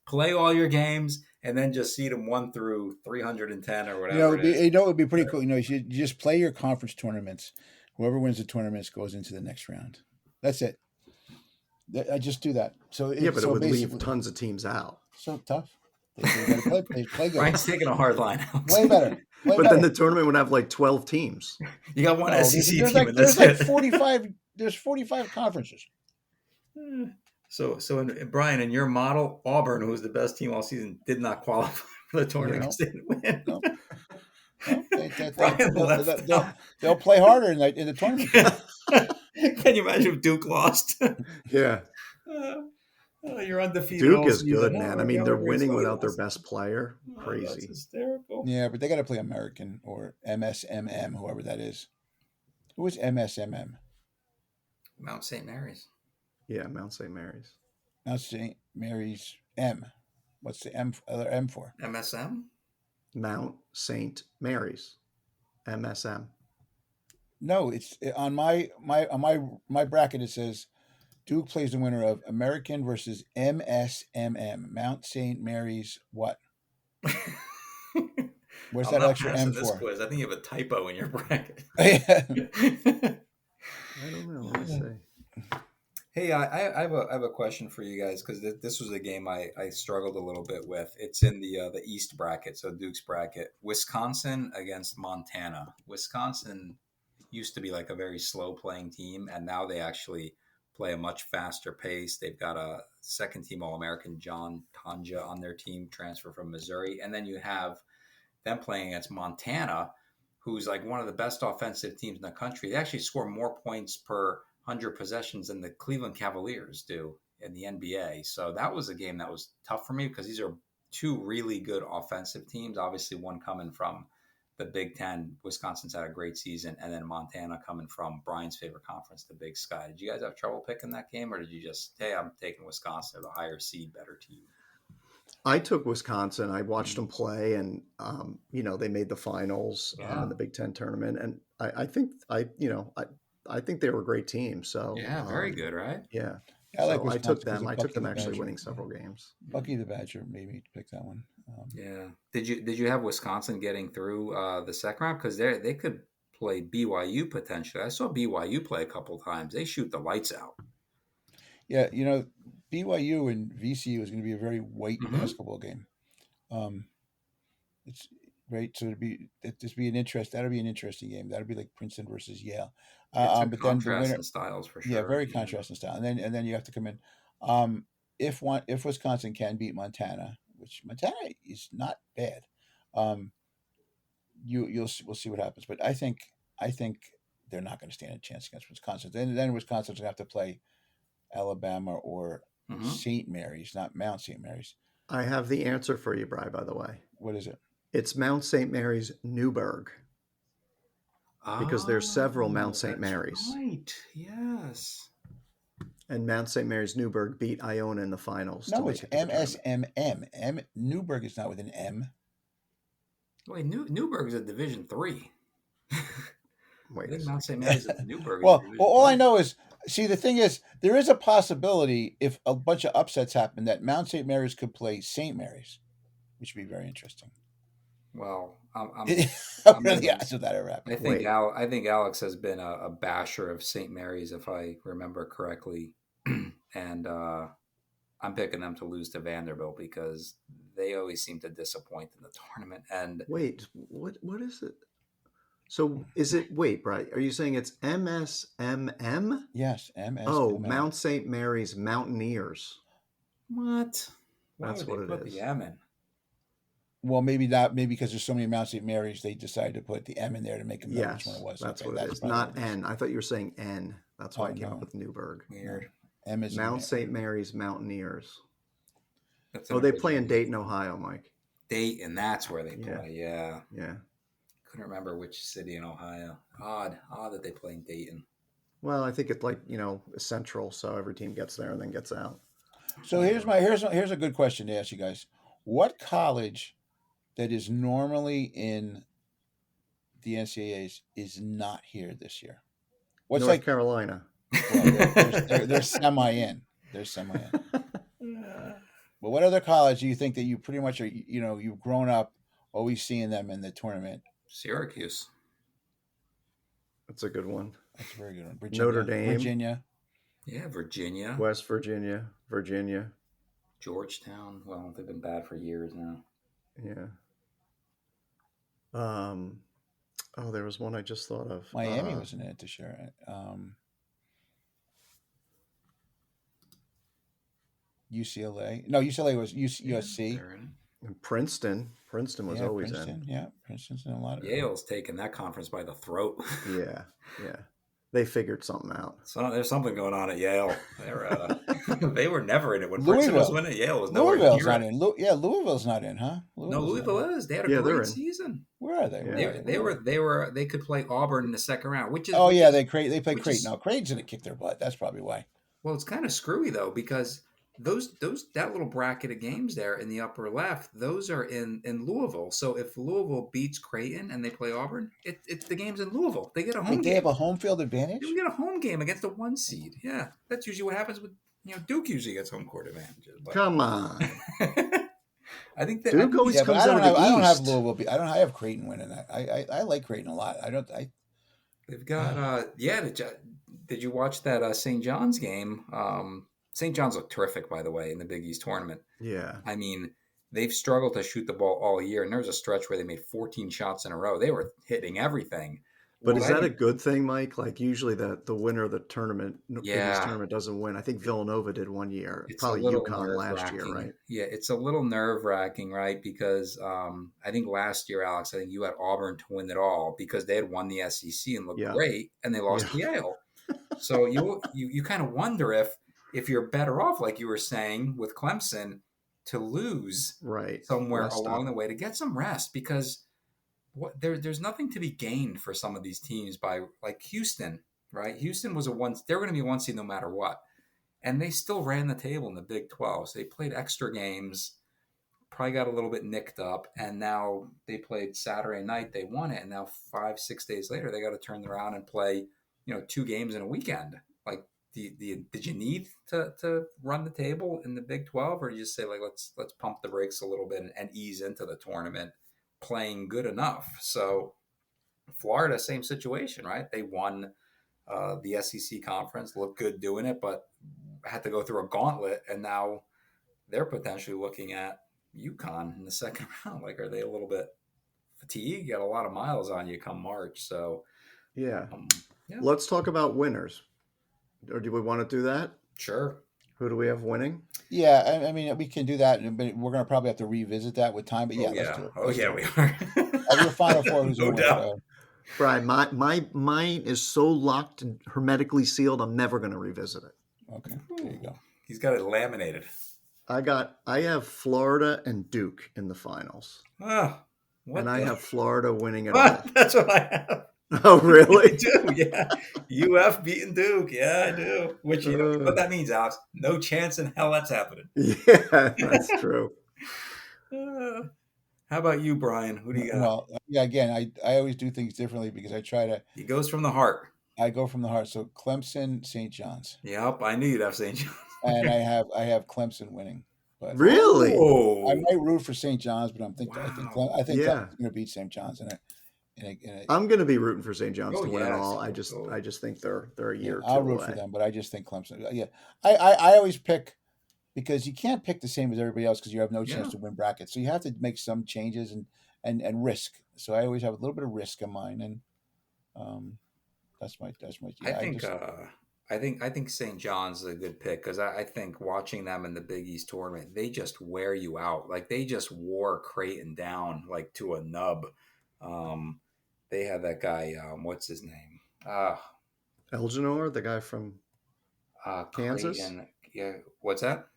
play all your games and then just seed them 1 through 310 or whatever. It would be pretty cool. You just play your conference tournaments. Whoever wins the tournaments goes into the next round. That's it. I just do that. So but it would leave tons of teams out. So tough. They got to play good. Brian's taking a hard line. Way better. Then the tournament would have like 12 teams. You got one SEC team. There's like 45. There's 45 conferences. So Bryan, in your model, Auburn, who was the best team all season, did not qualify for the tournament because they didn't win. No. They'll play harder in the tournament. Can you imagine if Duke lost? Yeah. You're undefeated. Duke is good, man. I mean, they're winning without their best player. Crazy. That's hysterical. Yeah, but they got to play American or MSMM, whoever that is. Who is MSMM? Mount St. Mary's. Yeah, Mount St. Mary's. Mount St. Mary's M. What's the other M for? MSM. Mount St. Mary's, MSM. No, it's on my bracket. It says Duke plays the winner of American versus MSMM. Mount St. Mary's what? Where's I'm that not extra passing M this for? quiz. I think you have a typo in your bracket. I don't know. Let me see. Hey, I have a question for you guys because this was a game I struggled a little bit with. It's in the East bracket, so Duke's bracket. Wisconsin against Montana. Wisconsin used to be like a very slow playing team, and now they actually play a much faster pace. They've got a second team All-American John Tanja on their team, transfer from Missouri, and then you have them playing against Montana, who's like one of the best offensive teams in the country. They actually score more points per 100 possessions than the Cleveland Cavaliers do in the NBA. So that was a game that was tough for me because these are two really good offensive teams. Obviously, one coming from the Big Ten. Wisconsin's had a great season. And then Montana coming from Bryan's favorite conference, the Big Sky. Did you guys have trouble picking that game? Or did you just, hey, I'm taking Wisconsin, the higher seed, better team? I took Wisconsin. I watched them play, and they made the finals in the Big Ten tournament. And I think I think they were a great team. So yeah, very good, right? Yeah, I like so I Wisconsin took 'cause them. of I took Bucky them the actually Badger. winning several games. Bucky the Badger made me pick that one. Yeah. Did you have Wisconsin getting through the second round because they could play BYU potentially? I saw BYU play a couple times. They shoot the lights out. Yeah, BYU and VCU is going to be a very white basketball game. It's right. So that'll be an interesting game. That'll be like Princeton versus Yale. It's a But then the contrast winner, in styles for sure. yeah, very contrasting style. And then you have to come in. If Wisconsin can beat Montana, which Montana is not bad, we'll see what happens. But I think they're not going to stand a chance against Wisconsin. Then Wisconsin's going to have to play Alabama or St. Mary's, not Mount St. Mary's. I have the answer for you, Bri, by the way. What is it? It's Mount St. Mary's Newburgh. Because there's several Mount St. That's Mary's. right. Yes. And Mount St. Mary's Newburgh beat Iona in the finals. No, it's MSMM. Newburgh is not with an M. Wait, Newburgh is a Division III. Wait, I think Mount St. Mary's is Newburgh. Well, all I know is, see, the thing is, there is a possibility if a bunch of upsets happen that Mount St. Mary's could play St. Mary's, which would be very interesting. Well, I'm really asked if that ever happened. I think Alex has been a basher of St. Mary's, if I remember correctly, and I'm picking them to lose to Vanderbilt because they always seem to disappoint in the tournament. And wait, what is it? So is it? Wait, Brian, are you saying it's MSMM? Yes, MSMM. Oh, Mount St. Mary's Mountaineers. What? That's what it put is. the M in? Well, maybe not. Maybe because there's so many Mount St. Mary's, they decided to put the M in there to make them know which one it was. That's okay, what it is. Not N. I thought you were saying N. That's why I came up with Newburgh. Weird. M is Mount St. Mary's Mountaineers. That's they play in Dayton, Ohio, Mike. Dayton, that's where they play. Yeah. Yeah. Couldn't remember which city in Ohio. Odd that they play in Dayton. Well, I think it's like central, so every team gets there and then gets out. So here's a good question to ask you guys. What college that is normally in the NCAAs is not here this year? What's North Carolina? Well, they're semi in. They're semi in. But what other college do you think that you pretty much are? You've grown up always seeing them in the tournament. Syracuse. That's a good one. That's a very good one. Virginia, Notre Dame. Virginia. Yeah, Virginia. West Virginia. Virginia. Georgetown. Well, they've been bad for years now. Yeah. There was one I just thought of. Miami was in it this year. UCLA. No, UCLA was USC. And Princeton. Princeton was always Princeton, in. Yeah, Princeton's in a lot of Yale's taking that conference by the throat. Yeah. They figured something out. So there's something going on at Yale. They were never in it. When Princeton was winning, Yale was nowhere Louisville's near not it. in. Louisville's not in, huh? Louisville is. They had a great season. Where are they? They could play Auburn in the second round, which is. They played Creighton. Now Creighton's going to kick their butt. That's probably why. Well, it's kind of screwy though because that little bracket of games there in the upper left, those are in Louisville. So if Louisville beats Creighton and they play Auburn, it's the game's in Louisville. They get a home Wait, they game. have a home field They advantage? get a home game against the 1 seed. Yeah, that's usually what happens with Duke usually gets home court advantages. But Come on. I think that Duke always Yeah, but comes out of the I don't have East. Louisville. I have Creighton winning that. I like Creighton a lot. they've got yeah. Did you watch that St. John's game? St. John's looked terrific, by the way, in the Big East tournament. Yeah. I mean, they've struggled to shoot the ball all year, and there was a stretch where they made 14 shots in a row. They were hitting everything. But Well, is that a good thing, Mike? Like usually the winner of the tournament, Big East yeah, tournament doesn't win. I think Villanova did one year. it's a Probably little UConn last year, nerve-wracking. right? Yeah, it's a little nerve-wracking, right? Because I think last year, Alex, I think you had Auburn to win it all because they had won the SEC and looked Yeah. great, and they lost Yeah. to Yale. So you kind of wonder if you're better off, like you were saying, with Clemson to lose Right. somewhere Rest along up. the way to get some rest because there's nothing to be gained for some of these teams by like Houston, right? Houston was they're going to be 1 seed no matter what, and they still ran the table in the Big 12. So they played extra games, probably got a little bit nicked up, and now they played Saturday night. They won it, and now 5-6 days later they got to turn around and play 2 games in a weekend. Like, did you need to run the table in the Big 12, or you just say like let's pump the brakes a little bit and ease into the tournament, playing good enough? So Florida, same situation, right? They won the SEC conference, looked good doing it, but had to go through a gauntlet, and now they're potentially looking at UConn in the second round. Like, are they a little bit fatigued? You got a lot of miles on you come March, so Yeah. yeah, Let's talk about winners. Or do we want to do that? sure. Who do we have winning? Yeah, I mean, we can do that, but we're gonna probably have to revisit that with time. But yeah, Oh let's yeah, do it. oh Let's yeah, do we it. are. Your final four. Who's No going doubt. Brian, mine is so locked and hermetically sealed, I'm never going to revisit it. Okay, there you go. He's got it laminated. I have Florida and Duke in the finals. Ah, what? And I have Florida winning it What? all. That's what I have. Oh, really? I do, yeah. UF beating Duke, yeah, I do. Which you know what that means, Alex? No chance in hell that's happening. Yeah, that's true. How about you, Brian? Who do you got? Well, yeah. Again, I always do things differently because I try to. He goes from the heart. I go from the heart. So Clemson, St. John's, Yep, I knew you'd have St. John's. and I have Clemson winning. But Really? I might root for St. John's, but I think Wow. Clemson's Yeah. going to beat St. John's in a I'm going to be rooting for St. John's Oh, to win it yes. all. I just think they're a year or two I'll root away. for them, but I just think Clemson. Yeah, I always pick because you can't pick the same as everybody else because you have no chance Yeah. to win brackets. So you have to make some changes and risk. So I always have a little bit of risk in mind, and that's my. Yeah, I think St. John's is a good pick because I think watching them in the Big East tournament, they just wear you out. Like, they just wore Creighton down like to a nub. They had that guy. What's his name? Elginor, the guy from Kansas? Creighton. Yeah. What's that?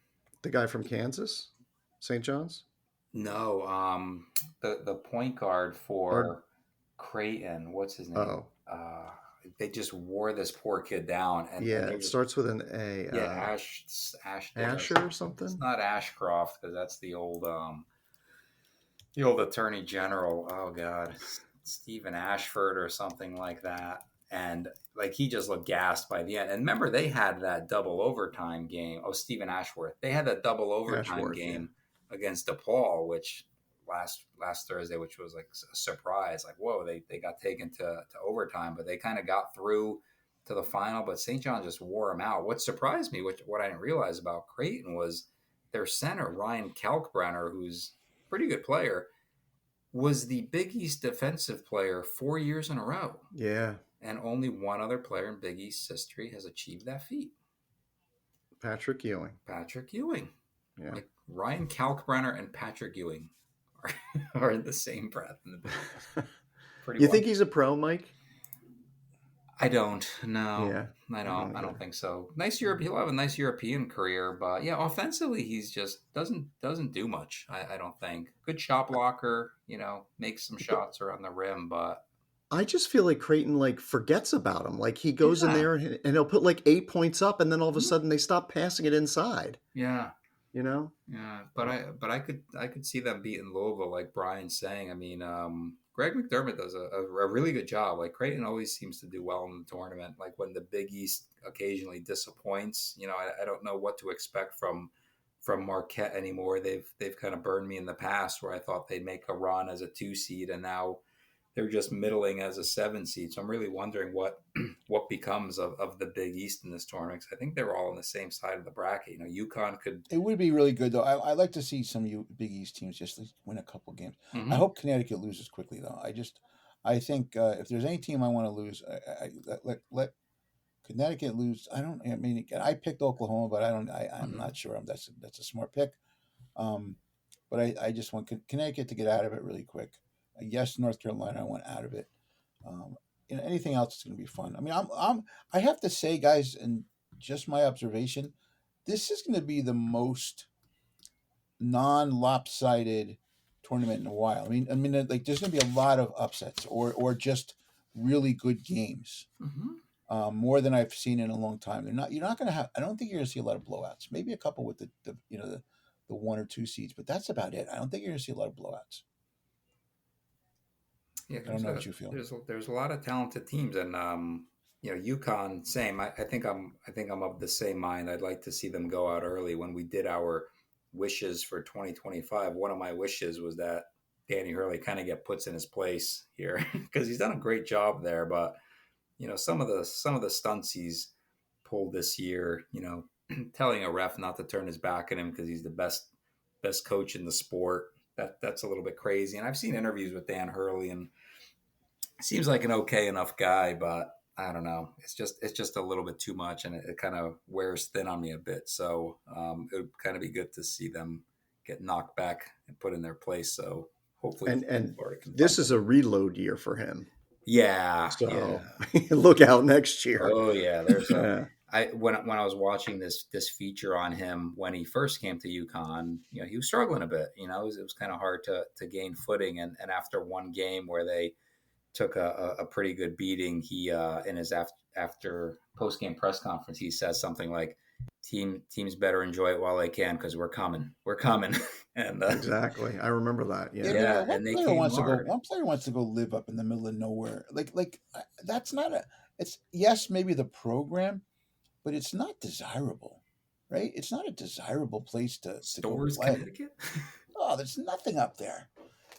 the guy from Kansas, St. John's. No. The point guard for Creighton. What's his name? Oh, They just wore this poor kid down. And yeah, they it just- starts with an A. Yeah, Asher or something. It's not Ashcroft because that's the old attorney general. Oh God, Stephen Ashford or something like that. And like, he just looked gassed by the end. And remember, they had that double overtime game. Oh, Stephen Ashworth. They had that double overtime game against DePaul, which last Thursday, which was like a surprise. Like, whoa, they got taken to overtime, but they kind of got through to the final. But St. John just wore them out. What surprised me, what I didn't realize about Creighton, was their center, Ryan Kalkbrenner, who's a pretty good player, was the Big East defensive player 4 years in a row. Yeah. And only one other player in Big East history has achieved that feat. Patrick Ewing. Patrick Ewing. Yeah. Like, Ryan Kalkbrenner and Patrick Ewing are in the same breath in the Big East. Pretty You wild. think he's a pro, Mike? I don't. No, Yeah. I don't think so. He'll have a nice European career, but yeah, offensively, he's just doesn't do much. I don't think. Good shot blocker, makes some shots around the rim, but I just feel like Creighton like forgets about him. Like he goes in Yeah. there and he'll put like 8 points up, and then all of a sudden they stop passing it inside. Yeah. You know? Yeah, but I could see them beating Louisville, like Brian's saying. I mean, Greg McDermott does a really good job. Like Creighton always seems to do well in the tournament. Like when the Big East occasionally disappoints, I don't know what to expect from Marquette anymore. They've kind of burned me in the past where I thought they'd make a run as a 2 seed, and now they're just middling as a 7 seed. So I'm really wondering what becomes of the Big East in this tournament. 'Cause I think they're all on the same side of the bracket. UConn could. It would be really good though. I like to see some of you Big East teams just win a couple games. I Mhm. hope Connecticut loses quickly though. I think if there's any team I want to lose, let Connecticut lose. I mean, again, I picked Oklahoma, but I'm Mhm. not sure. That's a smart pick. But I just want Connecticut to get out of it really quick. Yes, North Carolina, I want out of it. Um, anything else is going to be fun. I mean, I have to say, guys, and just my observation, this is going to be the most non-lopsided tournament in a while. I mean, like there's going to be a lot of upsets or just really good games. Mhm. More than I've seen in a long time. You're not going to have. I don't think you're going to see a lot of blowouts. Maybe a couple with the 1 or 2 seeds, but that's about it. I don't think you're going to see a lot of blowouts. Yeah, I don't know what you feel. there's a lot of talented teams, and UConn same. I think I'm of the same mind. I'd like to see them go out early. When we did our wishes for 2025, one of my wishes was that Danny Hurley kind of get puts in his place here because he's done a great job there. But some of the stunts he's pulled this year, telling a ref not to turn his back at him because he's the best coach in the sport. That's a little bit crazy. And I've seen interviews with Dan Hurley, and seems like an okay enough guy, but I don't know. It's just a little bit too much, and it kind of wears thin on me a bit. So it would kind of be good to see them get knocked back and put in their place. So hopefully, And Florida can this find is them. a reload year for him. Yeah, So yeah. look out next year. Oh yeah, there's a. Yeah. When I was watching this feature on him when he first came to UConn, he was struggling a bit. It was kind of hard to gain footing, and after one game where they took a pretty good beating, he in his after post game press conference, he says something like, teams better enjoy it while they can because we're coming, and Exactly. I remember that. Yeah, Yeah. but yeah, and they player came wants to go. hard. One player wants to go live up in the middle of nowhere. That's not a. It's yes, maybe the program, but it's not desirable, right? It's not a desirable place to go Stores, play. Connecticut. Oh, there's nothing up there,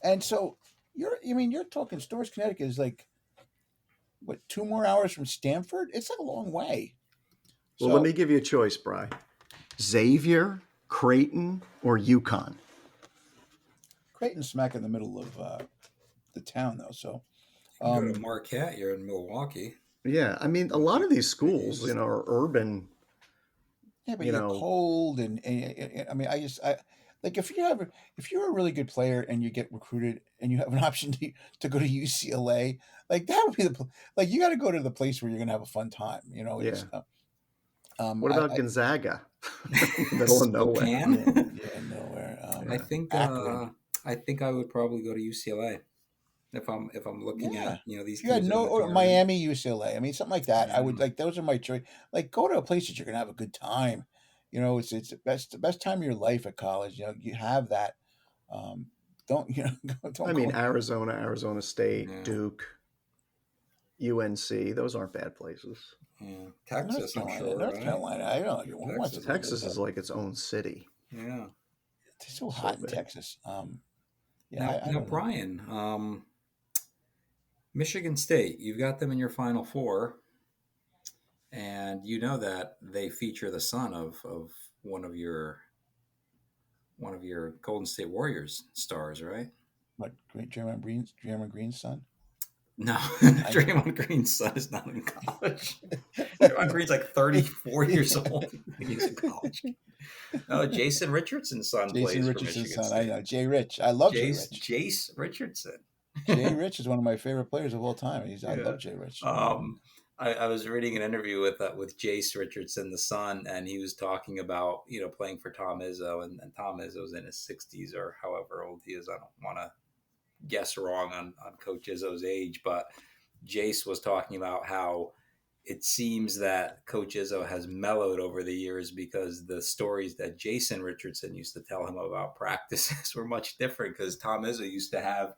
and so you're talking Stores, Connecticut is like what 2 more hours from Stanford? It's like a long way. Well, let So me give you a choice, Bry. Xavier, Creighton, or UConn. Creighton's smack in the middle of the town, though. So You can go to Marquette. You're in Milwaukee. Yeah, I mean, a lot of these schools, East. are urban. yeah, but You you're know, cold, and I mean, I like if you're a really good player and you get recruited and you have an option to go to UCLA, like that would be like you got to go to the place where you're gonna have a fun time. It's yeah. What about I Gonzaga? Middle of nowhere. Spokane. yeah nowhere I Yeah. think Akron. I think I would probably go to UCLA if I'm looking Yeah. at these If you had teams in no the or tournament. Miami, UCLA. I mean, something like that. I would Yeah. like those are my choice. Like go to a place that you're gonna have a good time. It's the best time of your life at college. You have that. Um, don't I don't mean, go. Arizona, Arizona State, Yeah. Duke, UNC. Those aren't bad places. Yeah. North Texas, I'm Carolina. sure, North right? Carolina. I don't know. Who wants to Texas go is live Texas there? is like its own city. Yeah. It's so So hot in big. Texas. Yeah, Now, I now, don't know. Brian, Michigan State, you've got them in your Final Four, and you know that they feature the son of one of your Golden State Warriors stars, right? What Draymond Green's son? No, I Draymond Green's son is not in college. Draymond Green's like 34 years old. He's in college. No, Jason Richardson's son Jason plays for Richardson's Michigan son. I State. know Jay Rich. I love Jay Rich. Jace Richardson. Jay Rich is one of my favorite players of all time. I Yeah. love Jay Rich. I was reading an interview with Jace Richardson, the son, and he was talking about playing for Tom Izzo, and Tom Izzo's in his 60s or however old he is. I don't want to guess wrong on Coach Izzo's age, but Jace was talking about how it seems that Coach Izzo has mellowed over the years because the stories that Jason Richardson used to tell him about practices were much different, because Tom Izzo used to have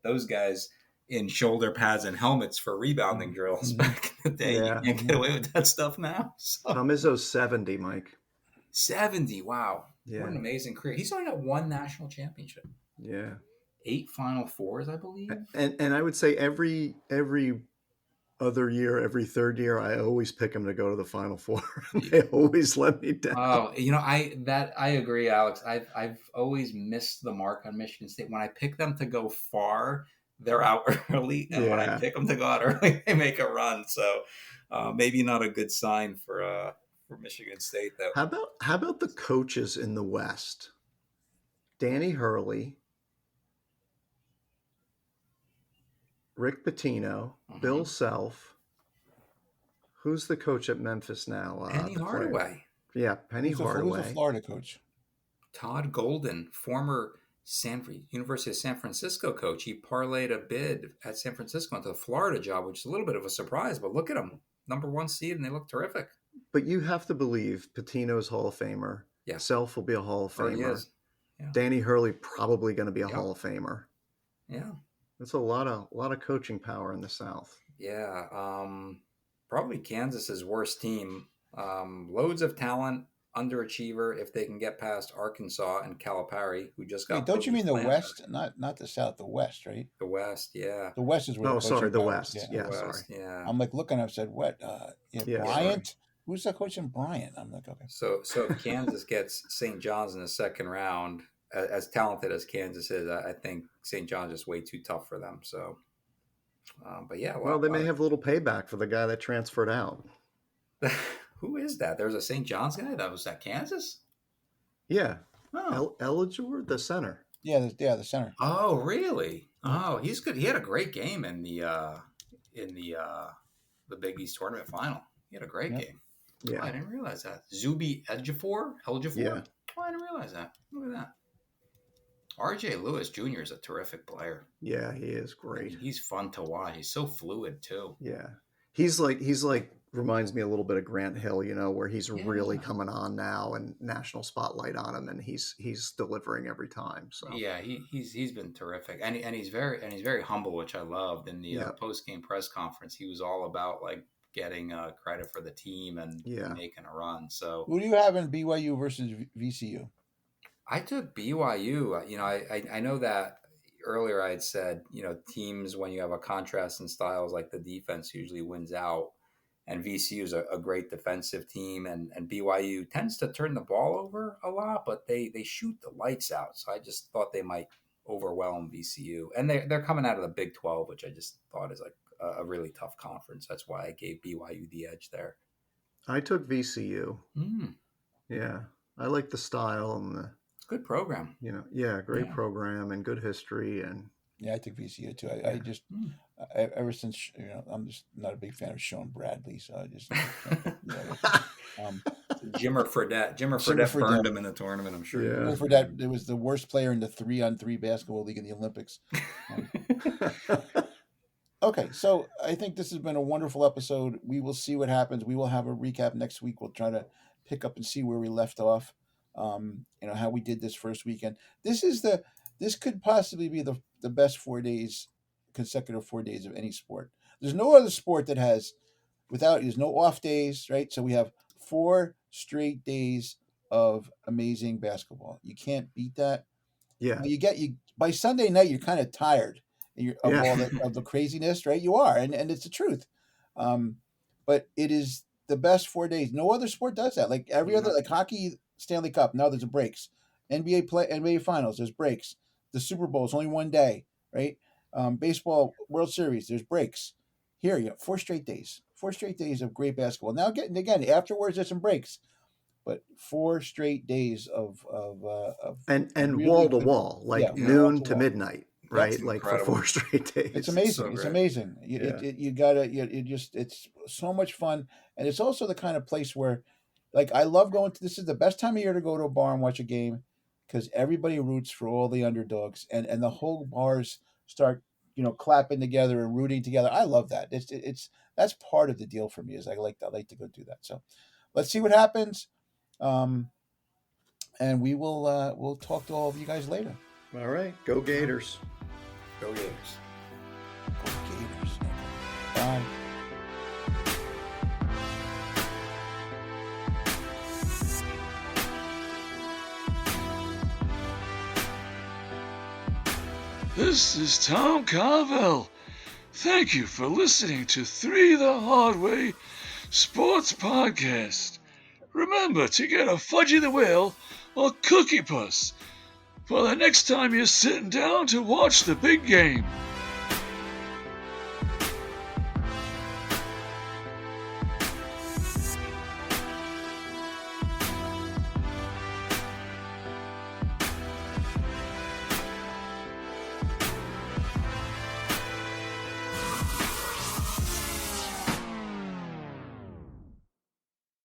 those guys in shoulder pads and helmets for rebounding drills back in the day. Yeah. You can't get away with that stuff now. So. Tom Izzo's 70, Mike. 70. Wow. Yeah. What an amazing career. He's only got one national championship. Yeah. 8 Final Fours, I believe. And I would say every other year, every third year, I always pick them to go to the Final Four. They always let me down. Oh, I agree, Alex. I've always missed the mark on Michigan State. When I pick them to go far, they're out early, and when I pick them to go out early, they make a run. So maybe not a good sign for Michigan State. Though. How about the coaches in the West? Danny Hurley, Rick Pitino, Bill Self. Who's the coach at Memphis now? Penny Hardaway. Yeah, Penny Hardaway. Who's the Florida coach? Todd Golden, former University of San Francisco coach. He parlayed a bid at San Francisco into the Florida job, which is a little bit of a surprise. But look at them, #1 seed, and they look terrific. But you have to believe Pitino's Hall of Famer. Yeah. Self will be a Hall of Famer. Yeah. Danny Hurley probably going to be a Hall of Famer. Yeah. That's a lot of coaching power in the South. Yeah. Probably Kansas's worst team. Loads of talent, underachiever if they can get past Arkansas and Calipari, who just got. Wait, don't you mean the West? Not the South, the West, right? The West, yeah. The West is where. Oh, sorry, the power West. is. Yeah, West, sorry. Yeah. I'm like looking. I've said what? Yeah, Bryant. sorry. Who's the coach in Bryan? I'm like, okay. So if Kansas gets St. John's in the second round, as talented as Kansas is, I think St. John's is way too tough for them. So, but yeah. Well, they may have a little payback for the guy that transferred out. Who is that? There's a St. John's guy that was at Kansas. Yeah. Oh. Eligible, the center. Yeah, the center. Oh, really? Oh, he's good. He had a great game in the Big East tournament final. He had a great game. Yeah. Oh, I didn't realize that. Zubi Ejiofor? Yeah. Oh, I didn't realize that. Look at that. R.J. Lewis Jr. is a terrific player. Yeah, he is great. He's fun to watch. He's so fluid too. Yeah. He's like reminds me a little bit of Grant Hill, where he's really coming on now and national spotlight on him, and he's delivering every time. So yeah, he's been terrific, and he's very humble, which I loved. In the post game press conference, he was all about like getting credit for the team and making a run. So who do you have in BYU versus VCU? I took BYU. I know that earlier I had said, teams, when you have a contrast in styles, like the defense usually wins out. And VCU is a great defensive team, and BYU tends to turn the ball over a lot, but they shoot the lights out. So I just thought they might overwhelm VCU. And they're coming out of the Big 12, which I just thought is like a really tough conference. That's why I gave BYU the edge there. I took VCU. Yeah. I like the style and the good program. Great program and good history. And yeah, I took VCU too. I just ever since I'm just not a big fan of Sean Bradley, so I just Jimmer Fredette burned him in the tournament. I'm sure. Jimmer Fredette, it was the worst player in the 3-on-3 basketball league in the Olympics. Okay, so I think this has been a wonderful episode. We will see what happens. We will have a recap next week. We'll try to pick up and see where we left off. How we did this first weekend. This could possibly be the best 4 days, consecutive 4 days of any sport. There's no other sport that there's no off days, right? So we have 4 straight days of amazing basketball. You can't beat that. Yeah. You by Sunday night, you're kind of tired of all of the craziness, right? You are, and it's the truth. But it is the best 4 days. No other sport does that. Like every other, like hockey, Stanley Cup, now there's breaks. NBA Finals, there's breaks. The Super Bowl is only 1 day, right? Baseball, World Series, there's breaks. Here you have 4 straight days. 4 straight days of great basketball. Now, again, afterwards there's some breaks, but 4 straight days of and really wall to wall, like noon to midnight, right? That's like incredible. for 4 straight days. It's amazing. So It's great. amazing. It's so much fun, and it's also the kind of place where, like, I love going to. This is the best time of year to go to a bar and watch a game, because everybody roots for all the underdogs, and the whole bars start, clapping together and rooting together. I love that. That's part of the deal for me. Is I like to go do that. So let's see what happens. And we'll talk to all of you guys later. All right. Go Gators. Go Gators. Go Gators. Bye. This is Tom Carvel. Thank you for listening to 3 the Hard Way Sports Podcast. Remember to get a Fudgy the Whale or Cookie Puss for the next time you're sitting down to watch the big game.